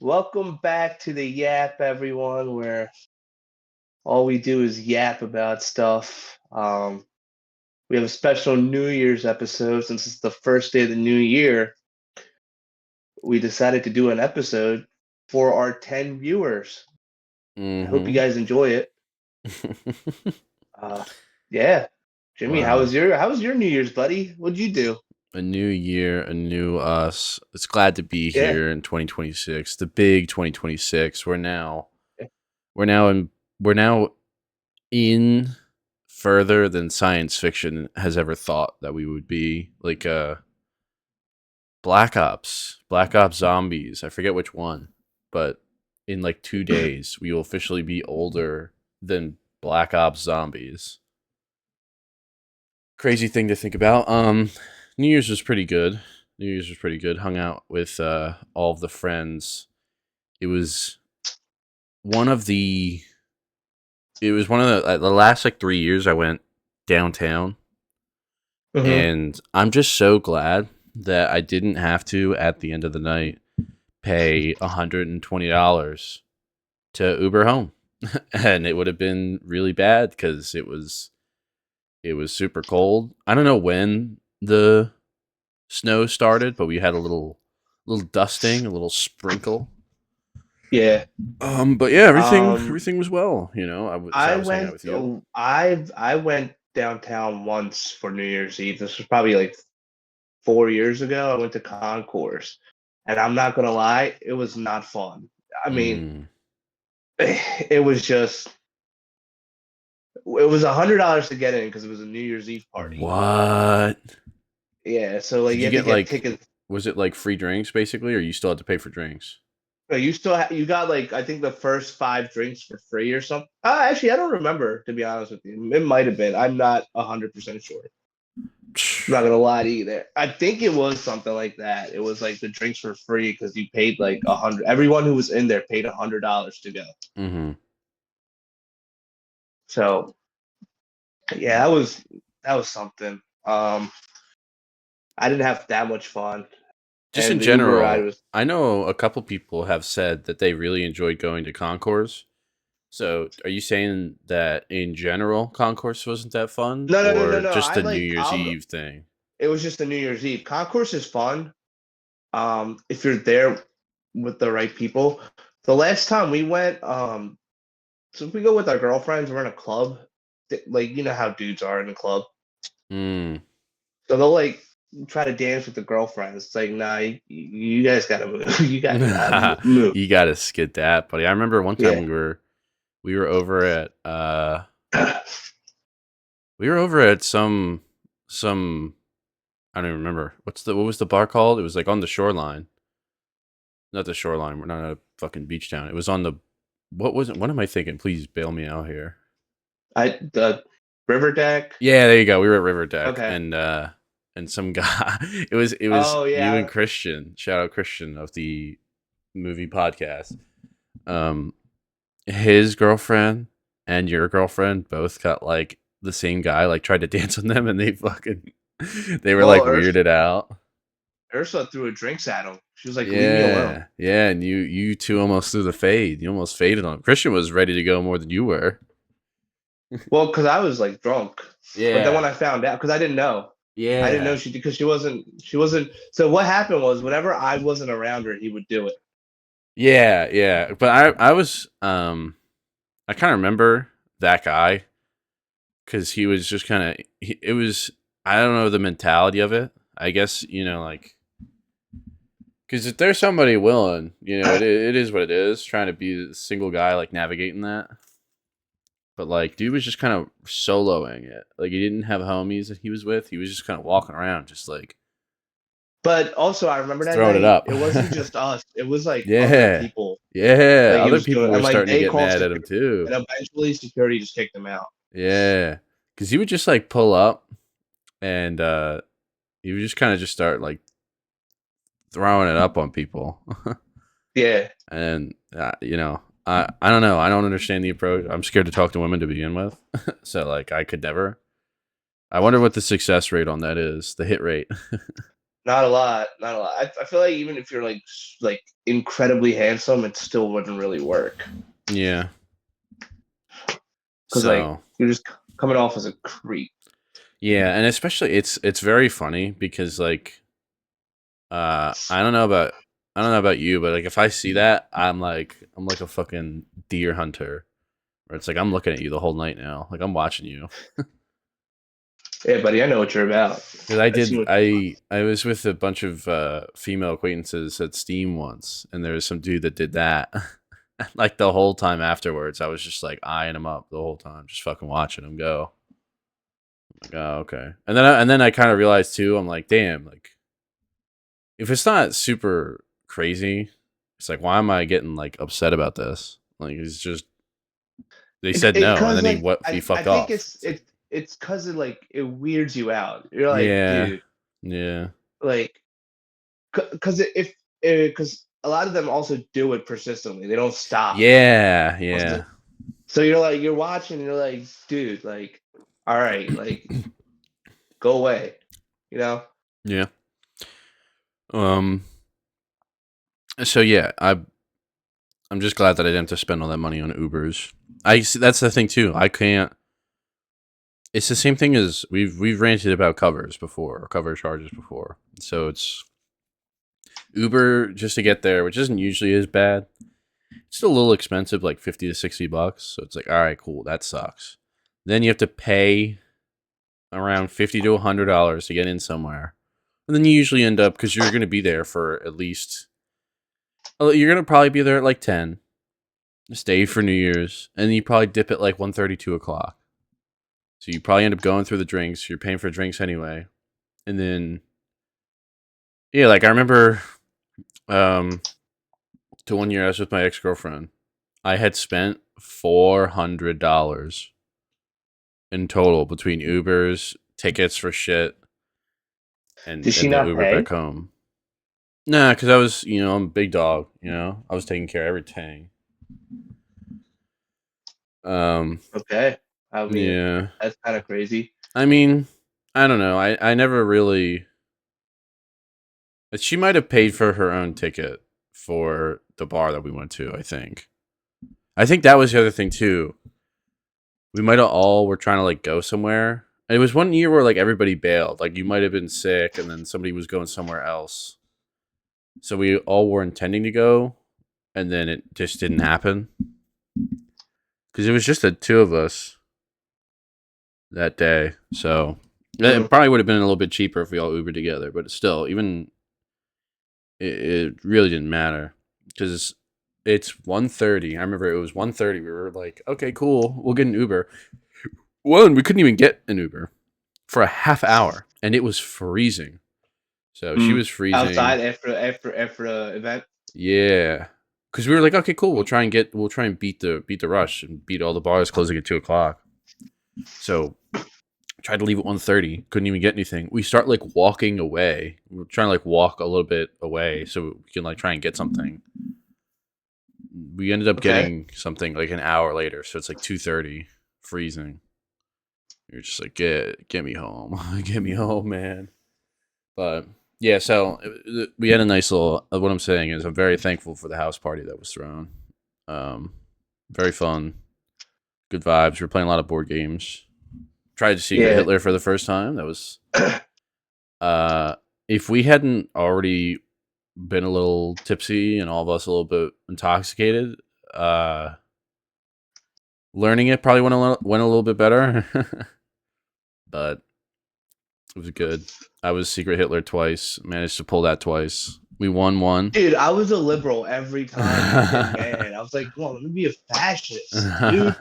Welcome back to the Yap, everyone, where all we do is yap about stuff. We have a special New Year's episode since it's the first day of the new year. We decided to do an episode for our 10 viewers. I hope you Mm-hmm. guys enjoy it. Uh, yeah, Jimmy, Wow. how was your New Year's, buddy? What'd you do? A new year, a new us. It's glad to be Yeah, here in 2026. The big 2026. We're now in further than science fiction has ever thought that we would be. Like Black Ops Zombies. I forget which one, but in like 2 days we will officially be older than Black Ops Zombies. Crazy thing to think about. New Year's was pretty good. New Year's was pretty good. Hung out with all of the friends. It was one of the. It was one of the last like 3 years I went downtown, hmm and I'm just so glad that I didn't have to at the end of the night pay $120 to Uber home, and it would have been really bad because it was super cold. I don't know when the snow started, but we had a little dusting, a little sprinkle. yeah. But yeah, everything Um, everything was well. I I was hanging out went. with you. I went downtown once for New Year's Eve. This was probably like 4 years ago. I went to Concourse, and I'm not gonna lie, it was not fun. I mean, Mm, it was just it was $100 to get in because it was a New Year's Eve party. what? Yeah, so like Did you you had to get get like? tickets. Was it like free drinks basically, or you still had to pay for drinks? But you got like I think the first five drinks for free or something. Actually, I don't remember to be honest with you. It might have been. I'm not 100% sure. I'm not gonna lie to you there. I think it was something like that. It was like the drinks were free because you paid like 100. Everyone who was in there paid $100 to go. Mm-hmm. So yeah, that was something. I didn't have that much fun, Just and in the Uber ride general, was. I know a couple people have said that they really enjoyed going to concourse. So, are you saying that in general, concourse wasn't that fun, No, no, no, no, or no. just I the New like. Year's I'll. Eve thing? It was just a New Year's Eve. Concourse is fun. If you're there with the right people. The last time we went, so if we go with our girlfriends, we're in a club. Like you know how dudes are in a club. Mm. So they'll like try to dance with the girlfriends. It's like, nah, you guys gotta move. You guys gotta move. You gotta skid that, buddy. I remember one time Yeah. we were over at we were over at some I don't even remember what was the bar called. It was like on the shoreline, not the shoreline. We're not at a fucking beach town. It was on the what was it? What am I thinking? Please bail me out here. The river deck. Yeah, there you go. We were at River Deck, Okay. and some guy. It was Oh you and yeah. Christian. Shout out Christian of the movie podcast. Um, his girlfriend and your girlfriend both got like the same guy like tried to dance on them, and they were like Well, weirded out. Ursula threw her drinks at him. She was like, "Leave me alone." Yeah, yeah, and you two almost threw the fade. You almost faded on him. Christian was ready to go more than you were. Well, because I was like drunk, but then when Yeah, I found out, because I didn't know yeah. she did because she wasn't. So what happened was whenever I wasn't around her, he would do it. Yeah, yeah. But I was I kind of remember that guy because he was just kind of it was I don't know the mentality of it. I guess like because if there's somebody willing, it is what it is. Trying to be a single guy like navigating that, but like dude was just kind of soloing it. Like he didn't have homies that he was with. He was just kind of walking around, just like But also, I remember that throwing it night. up. It wasn't just us. It was like other Yeah, people yeah. that he Other was people doing, were and like starting to they get called mad at him security, too. and eventually security just kicked him out. Yeah, because he would just like pull up and he would just kind of just start like throwing it up on people. Yeah. And I don't know. I don't understand the approach. I'm scared to talk to women to begin with. So like I could never. I wonder what the success rate on that is, the hit rate. Not a lot, not a lot. I feel like even if you're like incredibly handsome, it still wouldn't really work Yeah. because like So you're just coming off as a creep. yeah, and especially it's very funny because like I don't know about you, but like if I see that, I'm like a fucking deer hunter. Where it's like I'm looking at you the whole night now. Like I'm watching you. Yeah, buddy, I know what you're about. Because I see what. I was with a bunch of female acquaintances at Steam once, and there was some dude that did that. Like the whole time afterwards, I was just like eyeing him up the whole time, just fucking watching him go. Like, oh, okay. And then I kind of realized too. I'm like, damn, like if it's not super crazy, it's like why am I getting like upset about this? Like it's just they said no, and Because then like he I fucked think off. It's like it's because it like it weirds you out. You're like, yeah, dude, yeah, like because if because a lot of them also do it persistently. They don't stop. yeah, yeah, So you're like you're watching. And you're like, dude, like, all right, like go away. You know? yeah. Um. So yeah, I'm just glad that I didn't have to spend all that money on Ubers. I see, that's the thing too. I can't. It's the same thing as we've ranted about covers before, or cover charges before. So it's Uber just to get there, which isn't usually as bad. It's still a little expensive, like $50 to $60. So it's like, all right, cool, that sucks. Then you have to pay around $50 to $100 to get in somewhere, and then you usually end up because you're going to be there for at least. You're going to probably be there at like 10. Stay for New Year's, and you probably dip at like 1:30, 2 o'clock. So you probably end up going through the drinks. You're paying for drinks anyway, and then yeah, like I remember, um, to 1 year I was with my ex girlfriend. I had spent $400 in total between Ubers, tickets for shit, Did she and the not Uber back pay? home. Nah, because I was, I'm a big dog. I was taking care of everything. Um, Okay. I mean, yeah. that's kind of crazy. I mean, I don't know. I never really. She might have paid for her own ticket for the bar that we went to. I think. I think that was the other thing too. We might have all were trying to like go somewhere. And it was 1 year where like everybody bailed. Like you might have been sick, and then somebody was going somewhere else. So we all were intending to go, and then it just didn't happen because it was just the two of us that day. So Mm, it probably would have been a little bit cheaper if we all Ubered together, but still, even it really didn't matter because it's 1:30. I remember it was 1:30. We were like, okay, cool, we'll get an Uber. One, we couldn't even get an Uber for a half hour, and it was freezing. So she mm. was freezing. Outside after the event. Yeah, because we were like, okay, cool, we'll try and beat the rush and beat all the bars closing at 2 o'clock. So tried to leave at 1:30, couldn't even get anything. We start like walking away. We're trying to like walk a little bit away so we can like try and get something. We ended up Okay. getting something like an hour later, so it's like 2:30, freezing. You're just like get me home, get me home, man. But yeah, so we had a nice little. What I'm saying is, I'm very thankful for the house party that was thrown. Um, Very fun, good vibes. We are playing a lot of board games. Tried to Secret Yeah. Hitler for the first time. That was if we hadn't already been a little tipsy and all of us a little bit intoxicated, uh, learning it probably went a little bit better. But it was good. I was Secret Hitler twice. Managed to pull that twice. We won one. Dude, I was a liberal every time you get mad. I was like, come on, let me be a fascist, dude.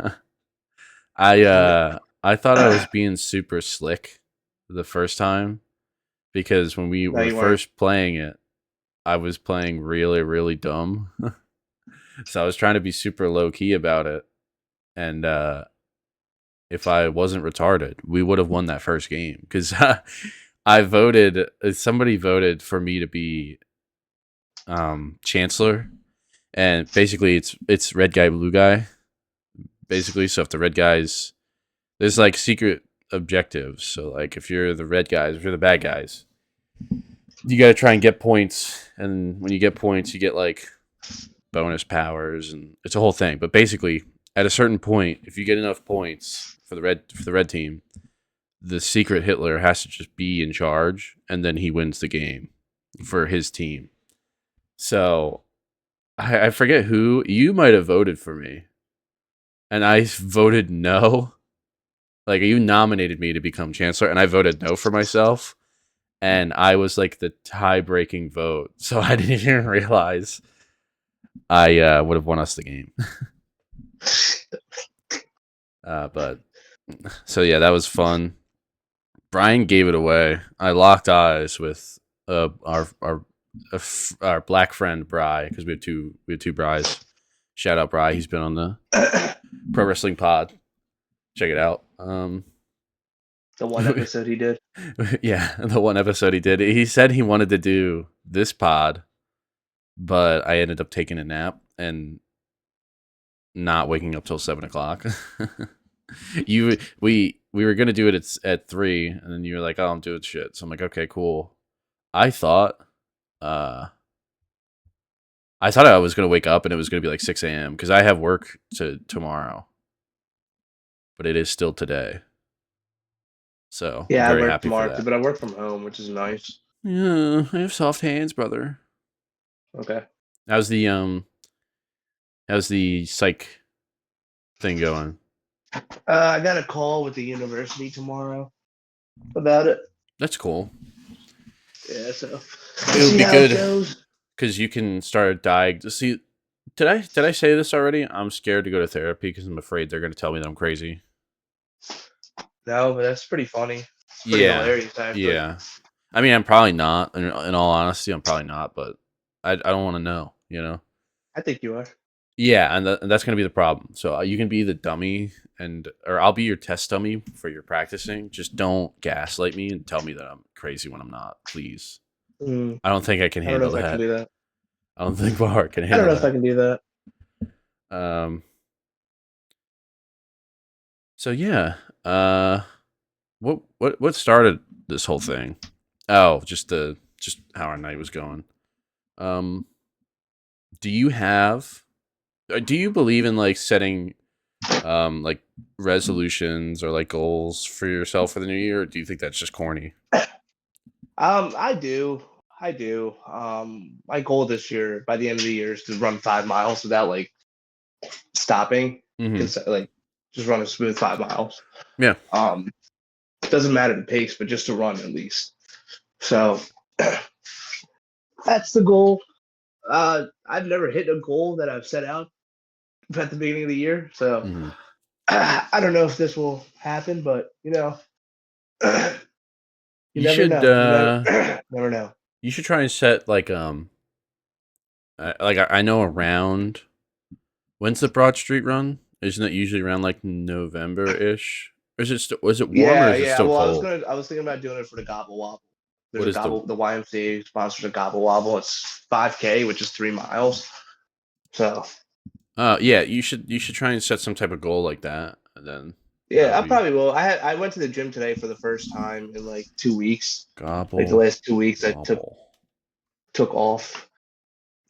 I thought I was being super slick the first time because when we No, were you weren't. first playing it, I was playing really, really dumb. So I was trying to be super low key about it. And if I wasn't retarded, we would have won that first game because I voted. Somebody voted for me to be chancellor, and basically it's red guy, blue guy. Basically, so if the red guys, there's like secret objectives. So like if you're the red guys, if you're the bad guys, you got to try and get points, and when you get points, you get like bonus powers, and it's a whole thing. But basically, at a certain point, if you get enough points for the red team, the secret Hitler has to just be in charge, and then he wins the game for his team. So I forget who you might have voted for me, and I voted no. Like you nominated me to become chancellor, and I voted no for myself, and I was like the tie-breaking vote. So I didn't even realize I would have won us the game. But so yeah, that was fun. Brian gave it away. I locked eyes with our black friend Bry, because we have two Brys. Shout out Bry. He's been on the Pro Wrestling Pod. Check it out. The one episode he did. Yeah, the one episode he did. He said he wanted to do this pod, but I ended up taking a nap and not waking up till 7:00. We were gonna do it at 3, and then you were like, "Oh, I'm doing shit." So I'm like, "Okay, cool." I thought, I was gonna wake up and it was gonna be like 6 a.m. because I have work tomorrow, but it is still today. So Yeah, I'm I very work happy for tomorrow too, that. but I work from home, which is nice. Yeah, I have soft hands, brother. Okay. How's the psych thing going? I got a call with the university tomorrow about it. That's cool. Yeah, so It would see be how it good goes. because you can start See, did I say this already? I'm scared to go to therapy because I'm afraid they're going to tell me that I'm crazy. No, but that's pretty funny. It's pretty Yeah, hilarious, actually. yeah. I mean, I'm probably not. In all honesty, I'm probably not. But I don't want to know. You know. I think you are. Yeah, and that's going to be the problem. So you can be the dummy, or I'll be your test dummy for your practicing. Just don't gaslight me and tell me that I'm crazy when I'm not, please. I don't think I can I don't know handle if I can that. do that. I don't think my heart can I don't handle know if I that. can do that. So yeah. What started this whole thing? Oh, just how our night was going. Um, do you believe in like setting like resolutions or like goals for yourself for the new year, or do you think that's just corny? I do. I do. My goal this year, by the end of the year, is to run 5 miles without like stopping. Mm-hmm. Like just run a smooth 5 miles. Yeah. It doesn't matter the pace, but just to run at least. So that's the goal. I've never hit a goal that I've set out at the beginning of the year, so Mm-hmm. I don't know if this will happen, but you You never should know. You never, never know. you should try and set like I know around when's the Broad Street run? Isn't it usually around like November ish? Or was it warm or Yeah, is it yeah. still Well, cold? I was thinking about doing it for the Gobble Wobble. There's What a is the Gobble, the YMCA sponsors a Gobble Wobble. It's 5K, which is 3 miles. So yeah, you should try and set some type of goal like that, and then yeah, that'll I be probably will. I went to the gym today for the first time in like 2 weeks. Like the gobble last 2 weeks, I gobble. took off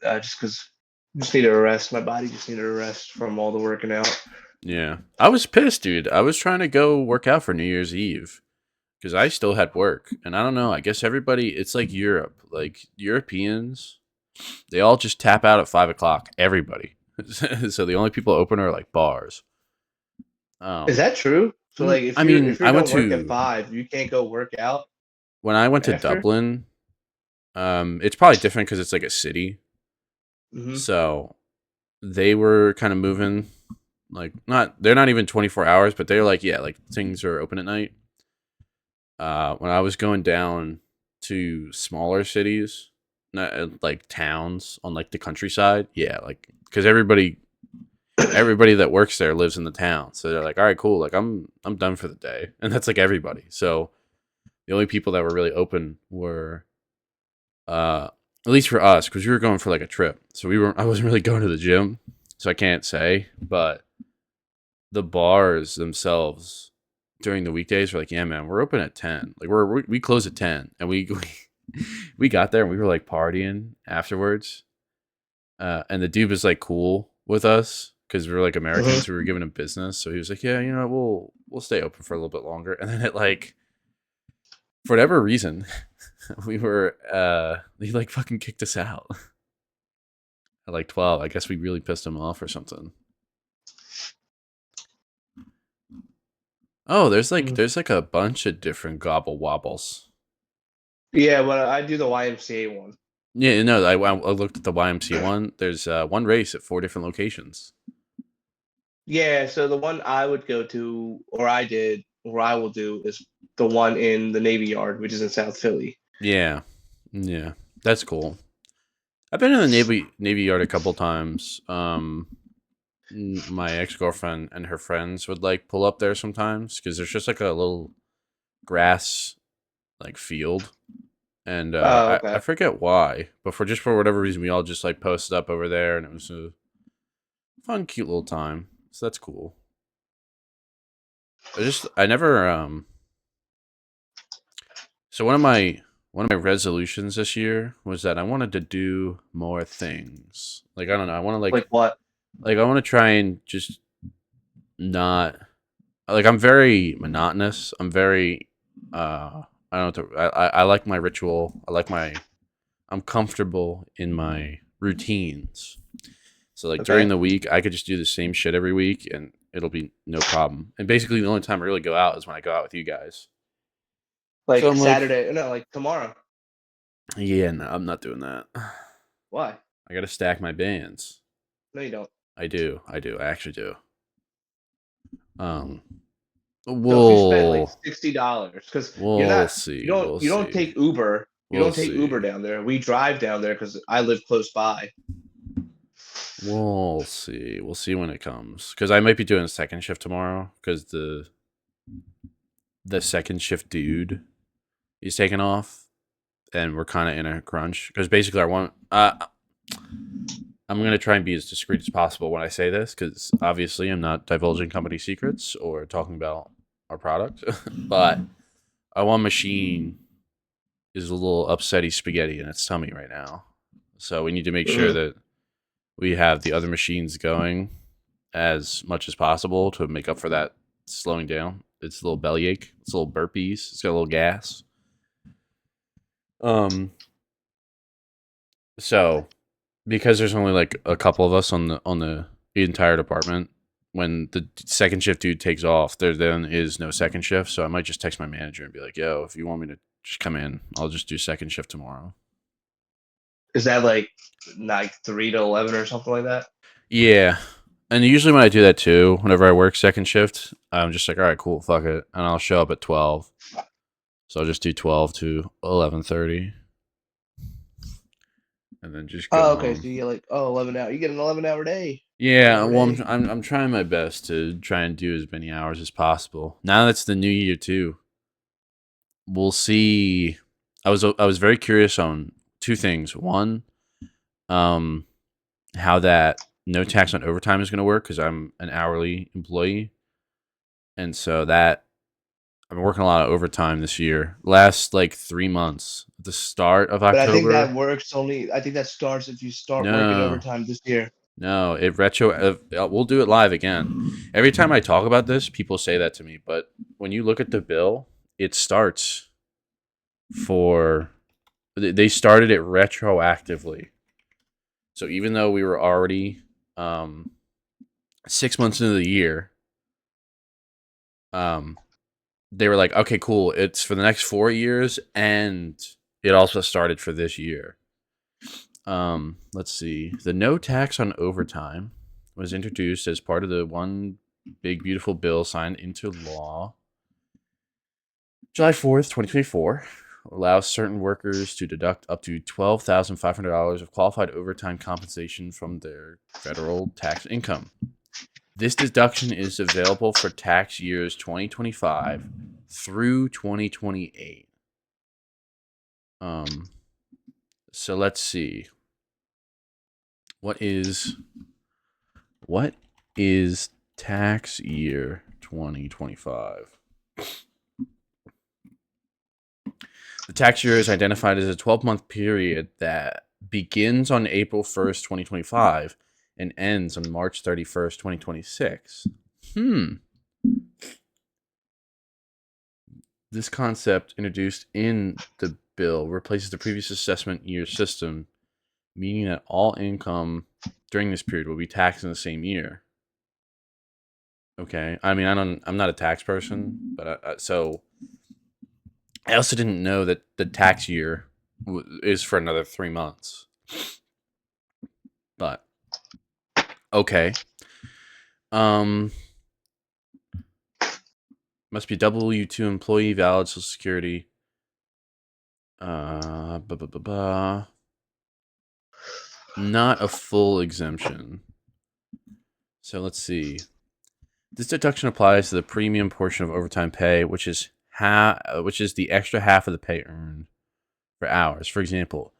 just because just needed a rest. My body just needed a rest from all the working out. Yeah, I was pissed, dude. I was trying to go work out for New Year's Eve because I still had work, and I don't know. I guess everybody, it's like Europe. Like Europeans, they all just tap out at 5 o'clock. Everybody. So the only people open are like bars. Is that true? So like I if mean, you don't work at 5, you can't go work out when I went to after? Dublin. It's probably different because it's like a city. Mm-hmm. So they were kind of moving, like they're not even 24 hours, but they're like, yeah, like things are open at night. When I was going down to smaller cities, not like towns on like the countryside, yeah, like because everybody that works there lives in the town, so they're like, all right, cool, like I'm done for the day, and that's like everybody. So the only people that were really open were at least for us, because we were going for like a trip, so I wasn't really going to the gym, so I can't say, but the bars themselves during the weekdays were like, yeah, man, we're open at 10, like we close at 10, and we got there and we were like partying afterwards. And the dude was like cool with us because we were like Hmm. Americans who were giving him business. So he was like, "Yeah, we'll stay open for a little bit longer." And then it like for whatever reason, we were he like fucking kicked us out at like 12. I guess we really pissed him off or something. Oh, there's like a bunch of different gobble wobbles. Yeah, but I do the YMCA one. Yeah, no, I looked at the YMC one. There's one race at 4 different locations. Yeah, so the one I would go to, or I did, or I will do, is the one in the Navy Yard, which is in South Philly. Yeah, yeah, that's cool. I've been in the Navy Yard a couple times. My ex girlfriend and her friends would like pull up there sometimes because there's just like a little grass like field, and Oh, I okay. forget why, but for whatever reason we all just like posted up over there, and it was a fun, cute little time. So that's cool. I never So one of my resolutions this year was that I wanted to do more things. Like I don't know, I want to Like what? like I want to try and just not like I'm very monotonous. I'm very I don't know. I like my ritual. I'm comfortable in my routines. So like during Okay. the week, I could just do the same shit every week and it'll be no problem. And basically the only time I really go out is when I go out with you guys. So Like I'm like, Saturday, no, like tomorrow. yeah, no, I'm not doing that. Why? I got to stack my bands. No, you don't. I do. I do. I actually do. Um, So if you spent like we'll $60, because you're we'll not, see. We'll you don't see. take Uber. You We'll don't take see. Uber down there. We drive down there because I live close by. We'll see. We'll see when it comes. Because I might be doing a second shift tomorrow. Because the second shift dude is taking off, and we're kind of in a crunch. Because basically, I'm gonna try and be as discreet as possible when I say this. Because obviously, I'm not divulging company secrets or talking about our product. But our one machine is a little upsetty spaghetti in its tummy right now. So we need to make sure Mhm. that we have the other machines going as much as possible to make up for that slowing down. It's a little bellyache. It's a little burpees. It's got a little gas. Um. So because there's only like a couple of us on the entire department, when the second shift dude takes off, there then is no second shift. So I might just text my manager and be like, "Yo, if you want me to just come in, I'll just do second shift tomorrow." Is that like 3 to 11 or something like that? Yeah. And usually when I do that too, whenever I work second shift, I'm just like, all right, cool, fuck it, and I'll show up at 12. So I'll just do 12 to 11:30, and then just go Oh, okay. home. So you get like 11 hour. You get an 11-hour day. Yeah, 12-hour well, day. I'm trying my best to try and do as many hours as possible. Now that's the new year too. We'll see. I was very curious on two things. One, um, how that no tax on overtime is going to work because I'm an hourly employee, and so that I've been working a lot of overtime this year. Last like 3 months. At the start of But I think October. that works only. I think that starts if you start working No, overtime this year. no. We'll do it live again. Every time I talk about this, people say that to me. But when you look at the bill, it starts for. They started it retroactively. So even though we were already 6 months into the year, um, they were like, okay, cool. It's for the next 4 years, and it also started for this year. Let's see. The no tax on overtime was introduced as part of the one big beautiful bill signed into law July 4th, 2024. Allows certain workers to deduct up to $12,500 of qualified overtime compensation from their federal tax income. This deduction is available for tax years 2025 through 2028. Um, so let's see. What is what is tax year 2025? The tax year is identified as a 12-month period that begins on April 1st, 2025 and ends on March 31st, 2026. This concept, introduced in the bill, replaces the previous assessment year system, meaning that all income during this period will be taxed in the same year. Okay. I mean, I'm not a tax person, but so I also didn't know that the tax year is for another 3 months. But okay. Must be W-2 employee, valid Social Security. Not a full exemption. So let's see. This deduction applies to the premium portion of overtime pay, which is the extra half of the pay earned for hours. For example,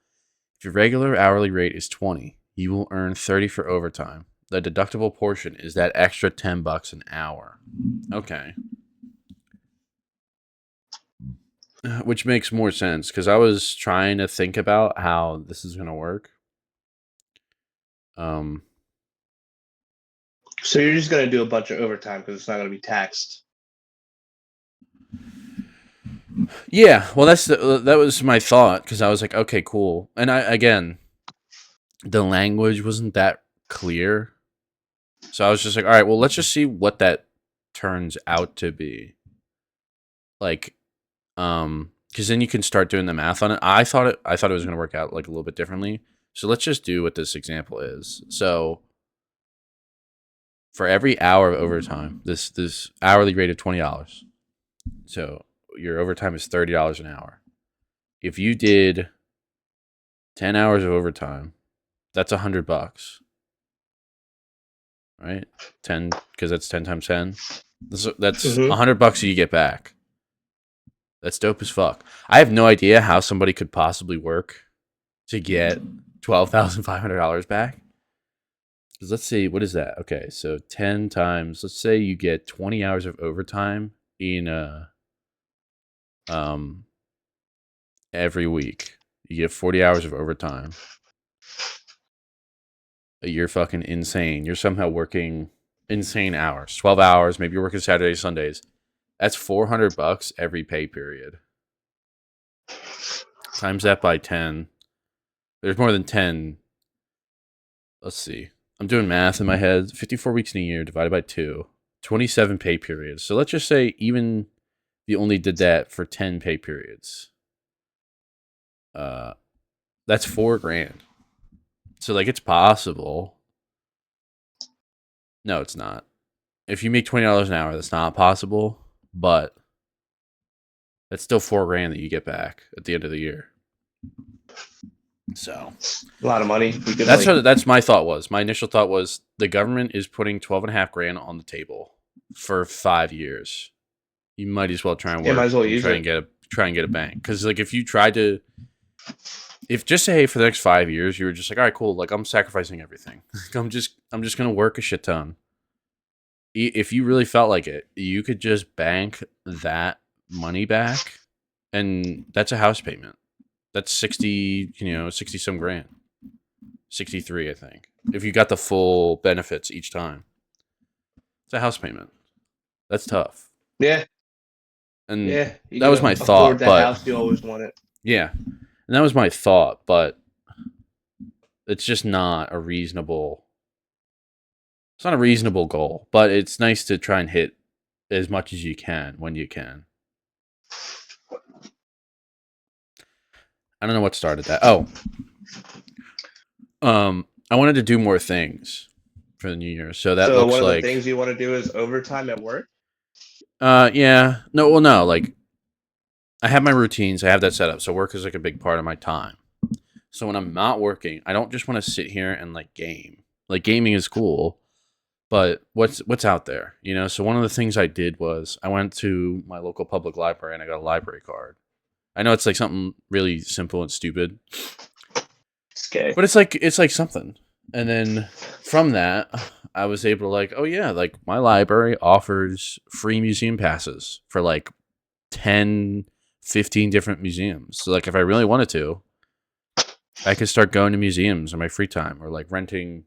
if your regular hourly rate is 20, you will earn 30 for overtime. The deductible portion is that extra $10 an hour. Okay. Which makes more sense, because I was trying to think about how this is going to work. So you're just going to do a bunch of overtime because it's not going to be taxed. Yeah, well, that was my thought, because I was like, okay, cool. And again, the language wasn't that clear, so I was just like, all right, well, let's just see what that turns out to be. Like, because then you can start doing the math on it. I thought it was going to work out like a little bit differently. So let's just do what this example is. So for every hour of overtime, this hourly rate of $20. So your overtime is $30 an hour. If you did 10 hours of overtime, that's $100. Right? 10, because that's 10 times 10. That's $100 you get back. That's dope as fuck. I have no idea how somebody could possibly work to get $12,500 back. Because let's see, what is that? Okay, so 10 times, let's say you get 20 hours of overtime in every week. You get 40 hours of overtime. You're fucking insane. You're somehow working insane hours. 12 hours, maybe you're working Saturdays, Sundays. That's $400 every pay period. Times that by 10. There's more than 10. Let's see. I'm doing math in my head. 54 weeks in a year divided by 2. 27 pay periods. So let's just say even if you only did that for 10 pay periods. That's $4,000. So like, it's possible. No, it's not. If you make $20 an hour, that's not possible. But that's still $4,000 that you get back at the end of the year. So a lot of money. That's my thought was. My initial thought was the government is putting $12,500 on the table for 5 years. You might as well try and work. Might as well try and get a bank. Because like, if you tried to, if just say, hey, for the next 5 years you were just like, all right, cool, like, I'm sacrificing everything. I'm just gonna work a shit ton. If you really felt like it, you could just bank that money back, and that's a house payment. That's 60 some grand. 63, I think. If you got the full benefits each time. It's a house payment. That's tough. Yeah. And that was my thought. But house you always wanted. Yeah. And that was my thought, but it's just not a reasonable. It's not a reasonable goal, but it's nice to try and hit as much as you can when you can. I don't know what started that. I wanted to do more things for the new year. So that looks like, one of the things you want to do is overtime at work? Yeah. No, like, I have my routines. I have that set up. So work is like a big part of my time. So when I'm not working, I don't just want to sit here and like game. Like, gaming is cool, but what's out there, you know? So one of the things I did was I went to my local public library and I got a library card. I know it's like something really simple and stupid. Okay. But it's like something. And then from that, I was able to like, oh yeah, like my library offers free museum passes for like 10 15 different museums. So like if I really wanted to, I could start going to museums in my free time or like renting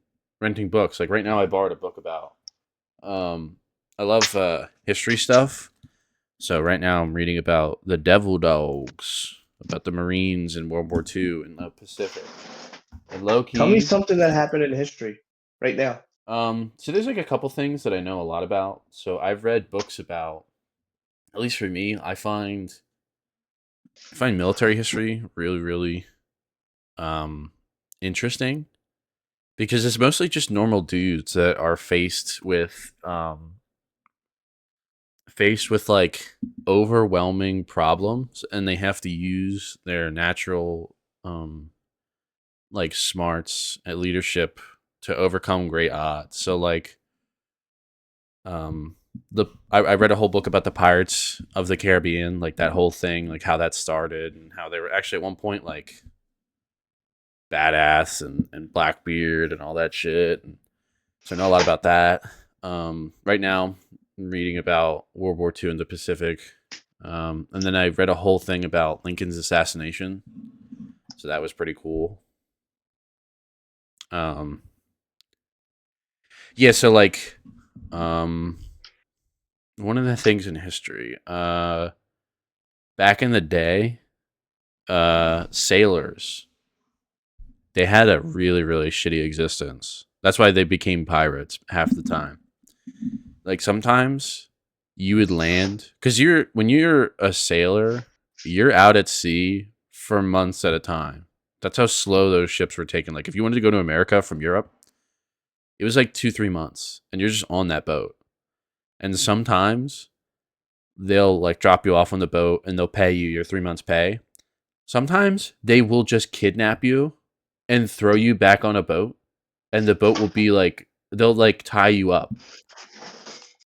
books. Like right now I borrowed a book about I love history stuff. So right now I'm reading about the Devil Dogs, about the Marines in World War II in the Pacific. And low Tell me key, something that happened in history right now. so there's like a couple things that I know a lot about. So I've read books about, at least for me, I find military history really, really um interesting because it's mostly just normal dudes that are faced with like overwhelming problems and they have to use their natural like smarts and leadership to overcome great odds. So like I read a whole book about the Pirates of the Caribbean, like that whole thing, like how that started and how they were actually at one point like badass and Blackbeard and all that shit. And so I know a lot about that. Right now I'm reading about World War II in the Pacific. And then I read a whole thing about Lincoln's assassination. So that was pretty cool. Um, yeah, so like um, one of the things in history, back in the day, sailors, they had a really, really shitty existence. That's why they became pirates half the time. Like sometimes you would land because when you're a sailor, you're out at sea for months at a time. That's how slow those ships were taken. Like if you wanted to go to America from Europe, it was like 2-3 months, and you're just on that boat. And sometimes they'll like drop you off on the boat and they'll pay you your 3 months pay. Sometimes they will just kidnap you and throw you back on a boat, and the boat will be like they'll like tie you up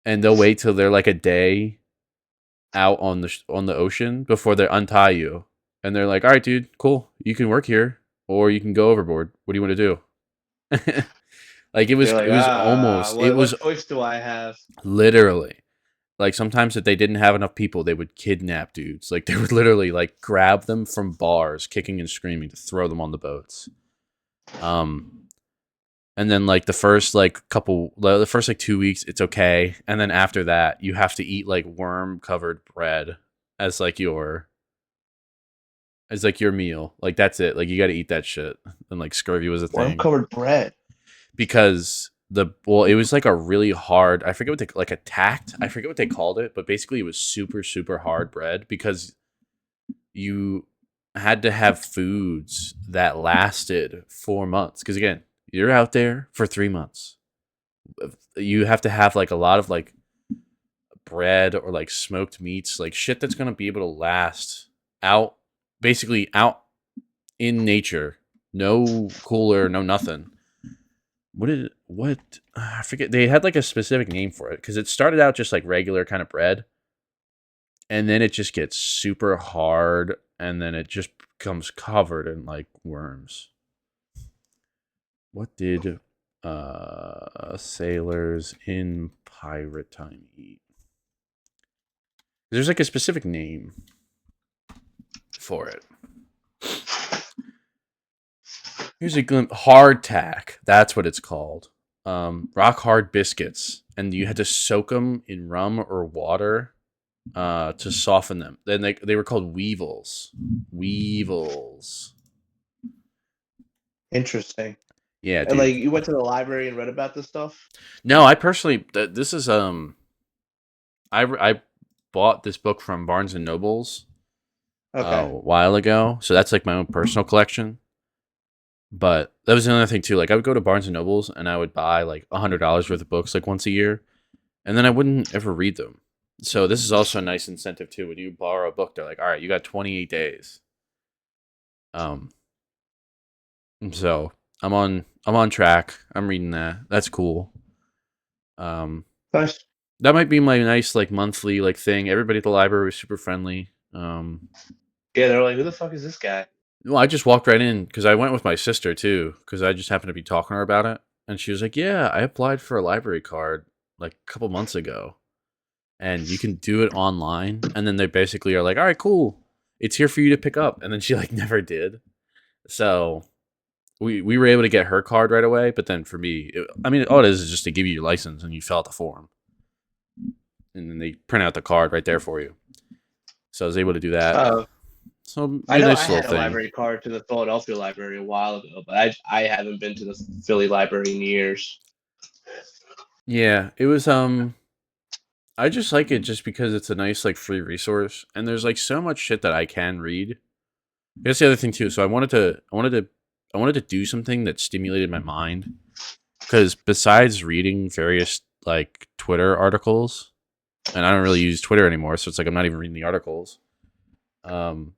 and they'll wait till they're like a day out on the ocean before they untie you, and they're like, "All right, dude, cool. You can work here, or you can go overboard. What do you want to do?" Like it was, You're it like, was almost, it what was choice do I have? literally like sometimes if they didn't have enough people, they would kidnap dudes. Like they would literally like grab them from bars, kicking and screaming to throw them on the boats. Um, and then like the first like 2 weeks, it's okay, and then after that, you have to eat like worm covered bread as like your meal. Like that's it. Like you got to eat that shit. And like scurvy was a Worm thing covered bread. because it was like a really hard. I forget what they like attacked. I forget what they called it, but basically it was super super hard bread because you had to have foods that lasted 4 months. Because again, you're out there for 3 months. You have to have like a lot of like bread or like smoked meats, like shit that's gonna be able to last out, basically out in nature. No cooler, no nothing. What I forget. They had like a specific name for it because it started out just like regular kind of bread, and then it just gets super hard, and then it just becomes covered in like worms. What did sailors in pirate time eat? There's like a specific name for it. Here's a glimpse. Hardtack. That's what it's called. Rock hard biscuits, and you had to soak them in rum or water to soften them. Then they were called weevils. Weevils. Interesting. Yeah, And like dude. you went to the library and read about this stuff? No, I personally this is I bought this book from Barnes and Nobles a Okay. while ago, so that's like my own personal collection. But that was another thing too. Like I would go to Barnes and Nobles and I would buy like $100 worth of books like once a year, and then I wouldn't ever read them. So this is also a nice incentive too. When you borrow a book, they're like, "All right, you got 28 days." Um, so I'm on track. I'm reading that. That's cool. Um, Nice. that might be my nice like monthly like thing. Everybody at the library was super friendly. Yeah, they're like, who the fuck is this guy? Well, I just walked right in because I went with my sister too because I just happened to be talking to her about it, and she was like, "Yeah, I applied for a library card like a couple months ago, and you can do it online." And then they basically are like, "All right, cool. it's here for you to pick up. And then she like never did. So we were able to get her card right away. But then for me, I mean, all it is just to give you your license and you fill out the form. And then they print out the card right there for you. So I was able to do that. So I a know I nice little had a thing. library card to the Philadelphia library a while ago, but I haven't been to the Philly library in years. Yeah, it was I just like it just because it's a nice like free resource and there's like so much shit that I can read. That's the other thing too. So I wanted to do something that stimulated my mind because besides reading various like Twitter articles, and I don't really use Twitter anymore, so it's like I'm not even reading the articles. Um